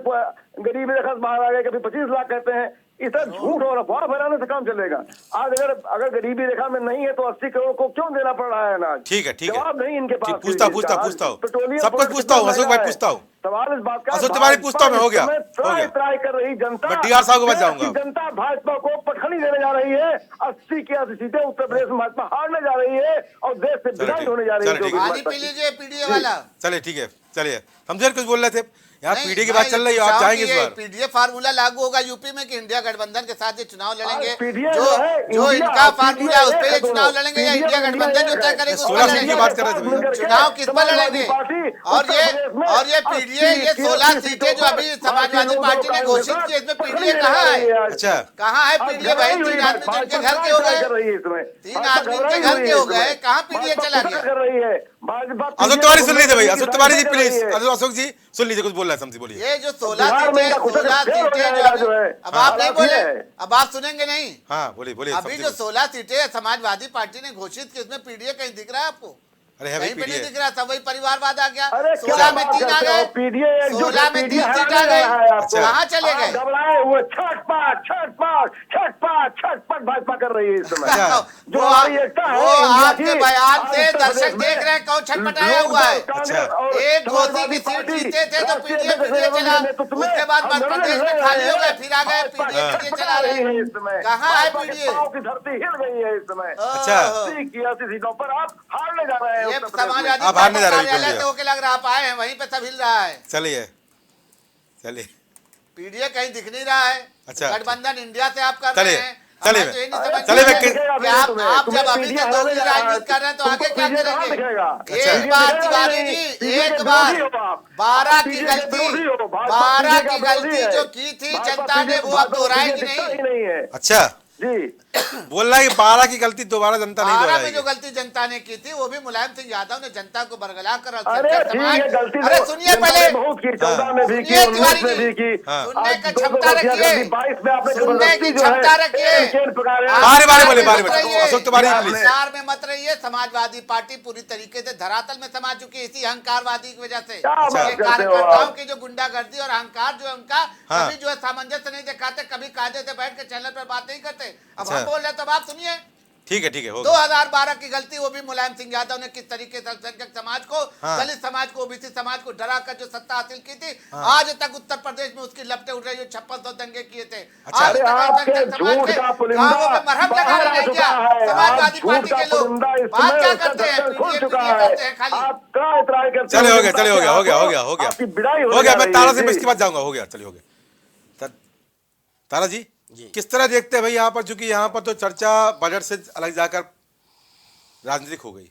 गरीबी रेखा से बाहर आ गए, कभी 25 लाख कहते हैं। इस तरह झूठ और अफवाह फैलाने से काम चलेगा। आज अगर गरीबी रेखा में नहीं है तो 80 करोड़ को क्यों देना पड़ रहा है अनाज? ठीक है जवाब नहीं इनके पास। पूछता हूँ सब कुछ पूछता हूँ अशोक भाई, पूछता हूँ सवाल इस बात का। अशोक तिवारी पूछता हूँ। हो गया ट्राई कर रही जनता, टीआर साहब के पास जाऊंगा। जनता भाजपा को पटखनी देने जा रही है। 80 की 80 सीटें उत्तर प्रदेश में भाजपा हारने जा रही है और देश से विदाई होने जा रही है। चलिए ठीक है, चलिए हम जर कुछ बोल रहे थे, यहाँ पीडीए की बात चल रही है, आप जाएंगे इस बार? पीडीए फार्मूला लागू होगा यूपी में कि इंडिया गठबंधन के साथ ये चुनाव लड़ेंगे? PDA जो इनका फार्मूला है उस पे ये चुनाव लड़ेंगे या इंडिया गठबंधन जो तय करेगा? 16 सीट की बात कर रहे थे भैया। चुनाव किस पर लड़ेंगे? और ये पीडीए, ये 16 सीटें जो अभी समाजवादी पार्टी ने घोषित की, इसमें पीडीए कहाँ है? अच्छा, कहाँ है पीडीए भाई? 3 आदमी जिनके घर के हो गए, 3 आदमी के घर के हो गए, कहाँ पीडीए चला गया? कर रही है अशोक तिवारी सुन लीजिए भाई, अशोक तिवारी जी प्लीज, अशोक जी सुन लीजिए, कुछ बोल रहा है समझी, बोलिए। ये जो 16 सीटें जो है, अब आप नहीं बोले, अब आप सुनेंगे नहीं। हाँ बोलिए बोलिए। अभी जो 16 सीटें समाजवादी पार्टी ने घोषित की, उसमें पीडीए कहीं दिख रहा है आपको? अरे है भाई कहीं पे नहीं पीडीए। दिख रहा, सब वही परिवारवाद आ गया। अरे 16 में 3 आ गए, 16 में 3 सीट आ गए, कहाँ चले गए? घबराए हुए छटपट भाजपा कर रही है इस समय। जो हमारी एकता है, वो इंडिया आपके की, बयान से हमारे दर्शक प्रदेश देख में रहे हैं कौन छटपटाया हुआ है। एक घोसी की सीट जीते थे तो पीडीए चला, उसके बाद मध्य प्रदेश में खाली हो गए, फिर आ गए पीडीए चला रहे हैं। इस समय कहाँ है पीडीए? पाँव की धरती हिल गई है इस समय। अच्छा। 80 सीटों पर आप हारने जा रहे हैं। ये उत्तर प्रदेश में। समाजवादी आप हारने जा रहे हैं कार्यालय पीडीए। से होके लग रहा आप आए हैं, वहीं पे सब हिल रहा है। चलिए चलिए, पीडीए कहीं दिख नहीं रहा है। अच्छा। गठबंधन इंडिया से आप कर चलिए, रहे हैं। चलिए, हमें तो ये नहीं समझ चलिए, में मैं आ कि- रहा है कि आप जब अभी से दोगली राजनीति कर रहे हैं तो आगे क्या करेंगे? एक बार तिवारी जी, एक बार 12 की गलती जो की थी जनता ने, वो अब दोहराएगी नहीं। अच्छा जी बोल रहा है कि 12 की गलती दोबारा जनता नहीं 12 में दोहराएगी। जो गलती जनता ने की थी, वो भी मुलायम सिंह यादव ने जनता को बरगला कर अरे ठीक है, गलती अरे तो सुनिए जनता पहले, ने बहुत की, 14 में भी की, सुनिए 19 तिवारी में भी जी, की। सुनने का आज दो क्षमता गलतियां कर दी, रखिए, 22 में आपने सुनने जबरदस्ती की जो है, क्षमता रखिए। खेल पकाया। बारे बारे बोले, बारे मत बोले। रहिए, अशोक तिवारी प्लीज। अहंकार में मत रहिए। समाजवादी पार्टी पूरी तरीके से धरातल में समा चुकी है इसी अहंकारवादी की वजह से। क्या बात ये करते हो कार्यकर्ताओं आप? की जो गुंडागर्दी और अहंकार जो है उनका, हाँ। कभी जो है सामंजस्य नहीं दिखाते, कभी कायदे से बैठ के चैनल पर बात नहीं करते। अब अच्छा। हम बोल रहे हैं तो आप सुनिए। ठीक है हो गया। 2012 की गलती, वो भी मुलायम सिंह यादव ने किस तरीके से अल्पसंख्यक समाज को, हाँ। दलित समाज को, ओबीसी समाज को डरा कर जो सत्ता हासिल की थी, हाँ। आज तक उत्तर प्रदेश में उसकी लपटें उठ रही है। 5600 दंगे किए थे। अच्छा। आज तक अरे आपके अल्पसंख्यक समाज झूठ के का पुलिंदा गांवों में मरहम लगा बाहर आ रहे हैं चुका क्या है। समाजवादी आप झूठ पार्टी का के लोग? पुलिंदा इस बात समय क्या उसका करते हैं? ढक्कन खुल पीडीए चुका करते है। हैं खाली। आप क्या इतराई करते चलिए हैं? हो गया, चलिए हो गया, हो गया, हो गया। आपकी विदाई हो गया, मैं तारा से जी। इसके बाद जाऊंगा। हो गया, चलिए हो गया। तारा जी किस तरह देखते हैं भाई यहाँ पर, चूंकि यहाँ पर तो चर्चा बजट से अलग जाकर राजनीतिक हो गई,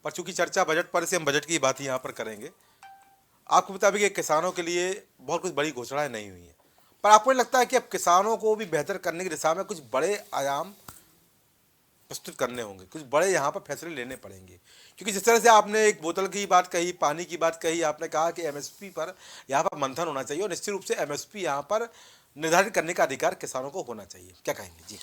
पर चूंकि चर्चा बजट पर, से हम बजट की बात यहाँ पर करेंगे। आपको मुताबिक ये किसानों के लिए बहुत कुछ बड़ी घोषणाएं नहीं हुई हैं, पर आपको नहीं लगता है कि अब किसानों को भी बेहतर करने की दिशा में कुछ बड़े आयाम प्रस्तुत करने होंगे, कुछ बड़े यहाँ पर फैसले लेने पड़ेंगे? क्योंकि जिस तरह से आपने एक बोतल की बात कही, पानी की बात कही, आपने कहा कि एमएसपी पर यहाँ पर मंथन होना चाहिए और निश्चित रूप से एमएसपी यहाँ पर निर्धारित करने का अधिकार किसानों को होना चाहिए। क्या कहेंगे जी?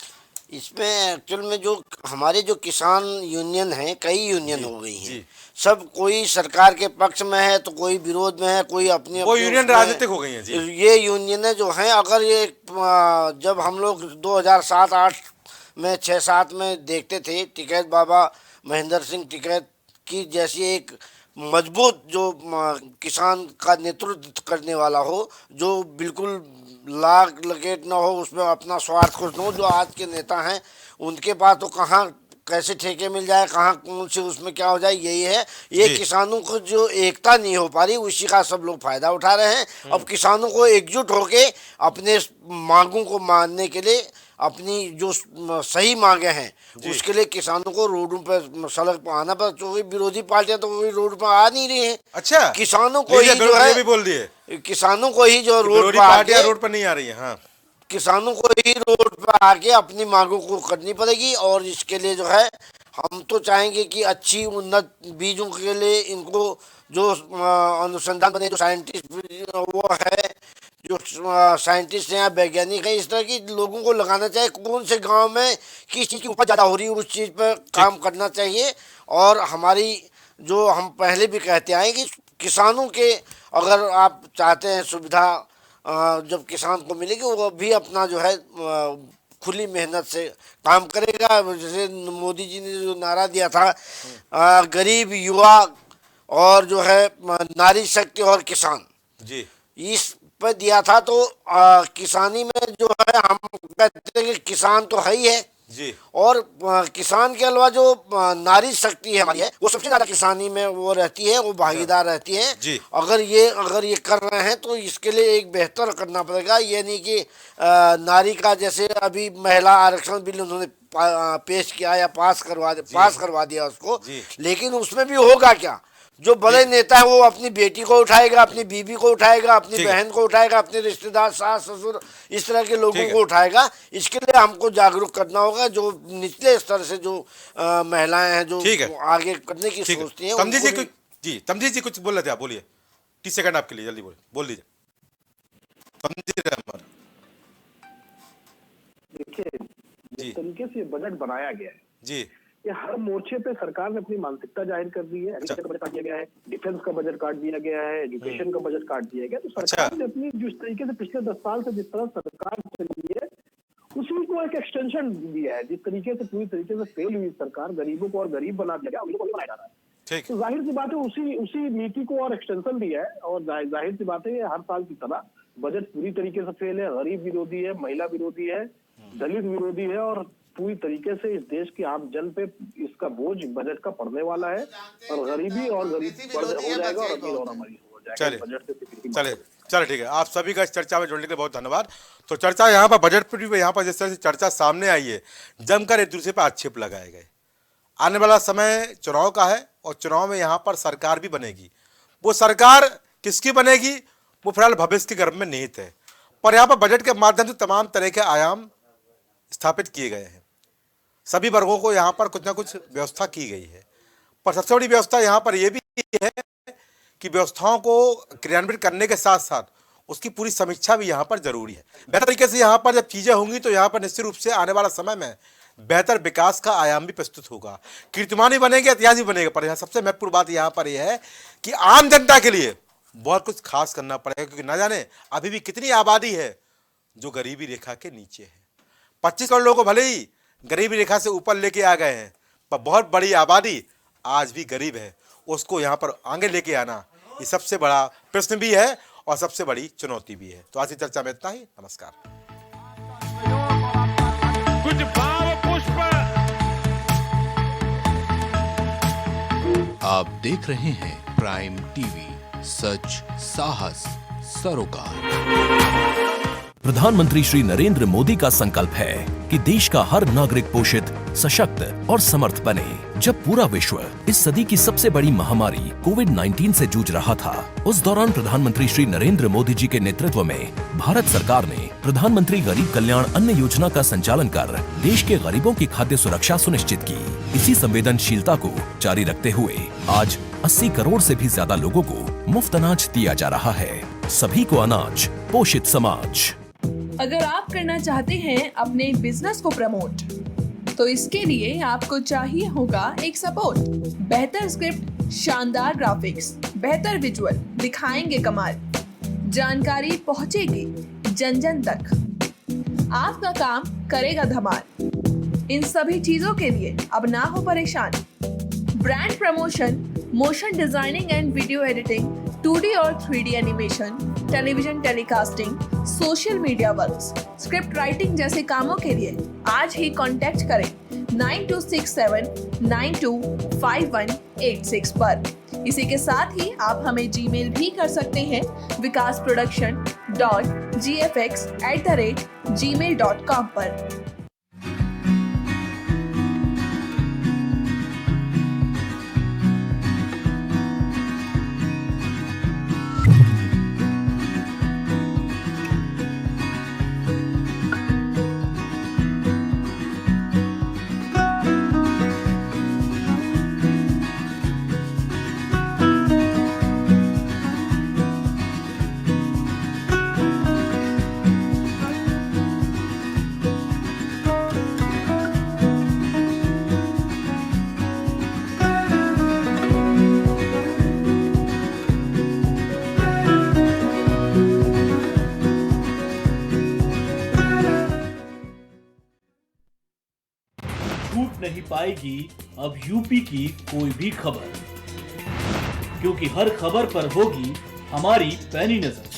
इसमें एक्चुअल में जो हमारे जो किसान यूनियन हैं, कई यूनियन हो गई हैं। सब कोई सरकार के पक्ष में है तो कोई विरोध में है, कोई अपने वो यूनियन राजनीतिक हो गई हैं जी। ये यूनियनें जो हैं, अगर ये जब हम लोग 2007-8 में 6-7 में देखते थे, टिकैत बाबा महेंद्र सिंह टिकैत की जैसी एक मजबूत जो किसान का नेतृत्व करने वाला हो, जो बिल्कुल लाग लकेट ना हो, उसमें अपना स्वार्थ कुछ न हो, जो आज के नेता हैं उनके पास तो कहाँ कैसे ठेके मिल जाए, कहाँ कौन से उसमें क्या हो जाए, यही है। ये किसानों को जो एकता नहीं हो पा रही, उसी का सब लोग फायदा उठा रहे हैं। अब किसानों को एकजुट होके अपने मांगों को मानने के लिए, अपनी जो सही मांगे हैं उसके लिए किसानों को रोडों पर, सड़क पर आना पड़ा। तो विरोधी पार्टियां तो कोई रोड पर आ नहीं रही हैं। अच्छा, किसानों को ही जो है, भी बोल दिए, किसानों को ही जो रोड पर नहीं आ रही है। हाँ, किसानों को ही रोड पर आके अपनी मांगों को करनी पड़ेगी। और इसके लिए जो है, हम तो चाहेंगे कि अच्छी उन्नत बीजों के लिए इनको जो अनुसंधान बने, जो साइंटिस्ट वो है, जो साइंटिस्ट हैं या वैज्ञानिक हैं, इस तरह की लोगों को लगाना चाहिए। कौन से गांव में किस चीज़ की उपज ज़्यादा हो रही है, उस चीज़ पर काम करना चाहिए। और हमारी जो हम पहले भी कहते आए कि किसानों के, अगर आप चाहते हैं सुविधा जब किसान को मिलेगी, वो भी अपना जो है खुली मेहनत से काम करेगा। जैसे मोदी जी ने जो नारा दिया था, गरीब, युवा और जो है नारी शक्ति और किसान जी, इस पर दिया था। तो किसानी में जो है, हम कहते हैं कि किसान तो है ही है जी। और किसान के अलावा जो नारी शक्ति है हमारी है, वो सबसे ज्यादा किसानी में वो रहती है, वो भागीदार रहती है जी। अगर ये कर रहे हैं तो इसके लिए एक बेहतर करना पड़ेगा। ये नहीं कि नारी का जैसे अभी महिला आरक्षण बिल उन्होंने पेश किया या पास करवा दिया उसको, लेकिन उसमें भी होगा क्या? जो बड़े नेता है वो अपनी बेटी को उठाएगा, अपनी बीबी को उठाएगा, अपनी बहन को उठाएगा, अपने रिश्तेदार सास ससुर इस तरह के लोगों को उठाएगा। इसके लिए हमको जागरूक करना होगा। जो निचले स्तर से जो महिलाएं हैं जो आगे करने की सोचती हैं। तमजीद जी कुछ बोल रहे थे आप, बोलिए 30 सेकंड आपके लिए, जल्दी बोल दीजिए। देखिए जिस तरीके से बजट बनाया गया है जी, ये हर मोर्चे पे सरकार ने अपनी मानसिकता जाहिर कर दी है। एग्रीकल्चर का बजट काट दिया गया है, डिफेंस का बजट काट दिया गया है, एजुकेशन का बजट काट दिया गया। तो सरकार ने अपनी जिस तरीके से पिछले 10 साल से जिस तरह सरकार चली है उसी को एक एक्सटेंशन दिया है। जिस तरीके से पूरी तरीके से फेल हुई सरकार, गरीबों को और गरीब बना दिया गया, उनको बनाया जा रहा है। तो जाहिर सी बात है उसी नीति को और एक्सटेंशन दिया है। और जाहिर सी बात है हर साल की तरह बजट पूरी तरीके से फेल है। गरीब विरोधी है, महिला विरोधी है, दलित विरोधी है और पूरी तरीके से इस देश के आम जन पे इसका बोझ बजट का पड़ने वाला है। और गरीबी और गरीब हो जाएगा और अमीर और अमीर हो जाएगा। चले ठीक है। आप सभी का इस चर्चा में जुड़ने के लिए बहुत धन्यवाद। तो चर्चा यहाँ पर बजट पर भी यहाँ पर जिस तरह से चर्चा सामने आई है, जमकर एक दूसरे पर आक्षेप लगाए गए। आने वाला समय चुनाव का है और चुनाव में यहाँ पर सरकार भी बनेगी। वो सरकार किसकी बनेगी वो फिलहाल भविष्य के गर्भ में निहित है। पर यहाँ पर बजट के माध्यम से तमाम तरह के आयाम स्थापित किए गए हैं। सभी वर्गों को यहाँ पर कुछ ना कुछ व्यवस्था की गई है। पर सबसे बड़ी व्यवस्था यहाँ पर यह भी है कि व्यवस्थाओं को क्रियान्वित करने के साथ साथ उसकी पूरी समीक्षा भी यहाँ पर जरूरी है। बेहतर तरीके से यहाँ पर जब चीज़ें होंगी तो यहाँ पर निश्चित रूप से आने वाला समय में बेहतर विकास का आयाम भी प्रस्तुत होगा। कीर्तिमान भी बनेंगे, इतिहास भी बनेगा। पर यहाँ सबसे महत्वपूर्ण बात यहाँ पर यह है कि आम जनता के लिए बहुत कुछ खास करना पड़ेगा, क्योंकि न जाने अभी भी कितनी आबादी है जो गरीबी रेखा के नीचे है। 25 करोड़ लोगों को भले ही गरीबी रेखा से ऊपर लेके आ गए हैं, पर बहुत बड़ी आबादी आज भी गरीब है। उसको यहाँ पर आगे लेके आना ये सबसे बड़ा प्रश्न भी है और सबसे बड़ी चुनौती भी है। तो आज की चर्चा में इतना ही। नमस्कार। कुछ भाव पुष्प। आप देख रहे हैं प्राइम टीवी, सच साहस सरोकार। प्रधानमंत्री श्री नरेंद्र मोदी का संकल्प है कि देश का हर नागरिक पोषित, सशक्त और समर्थ बने। जब पूरा विश्व इस सदी की सबसे बड़ी महामारी कोविड-19 से जूझ रहा था, उस दौरान प्रधानमंत्री श्री नरेंद्र मोदी जी के नेतृत्व में भारत सरकार ने प्रधानमंत्री गरीब कल्याण अन्न योजना का संचालन कर देश के गरीबों की खाद्य सुरक्षा सुनिश्चित की। इसी संवेदनशीलता को जारी रखते हुए आज 80 करोड़ से भी ज्यादा लोगों को मुफ्त अनाज दिया जा रहा है। सभी को अनाज, पोषित समाज। अगर आप करना चाहते हैं अपने बिजनेस को प्रमोट, तो इसके लिए आपको चाहिए होगा एक सपोर्ट। बेहतर स्क्रिप्ट, शानदार ग्राफिक्स, बेहतर विजुअल, दिखाएंगे कमाल, जानकारी पहुंचेगी जन जन तक, आपका काम करेगा धमाल। इन सभी चीजों के लिए अब ना हो परेशान। Brand promotion, motion designing and video editing, 2D और 3D animation, television telecasting, social media works, script writing जैसे कामों के लिए आज ही कांटेक्ट करें 9267925186 पर। इसी के साथ ही आप हमें जीमेल भी कर सकते हैं vikasproduction.gfx@gmail.com पर। नहीं पाएगी अब यूपी की कोई भी खबर, क्योंकि हर खबर पर होगी हमारी पैनी नजर।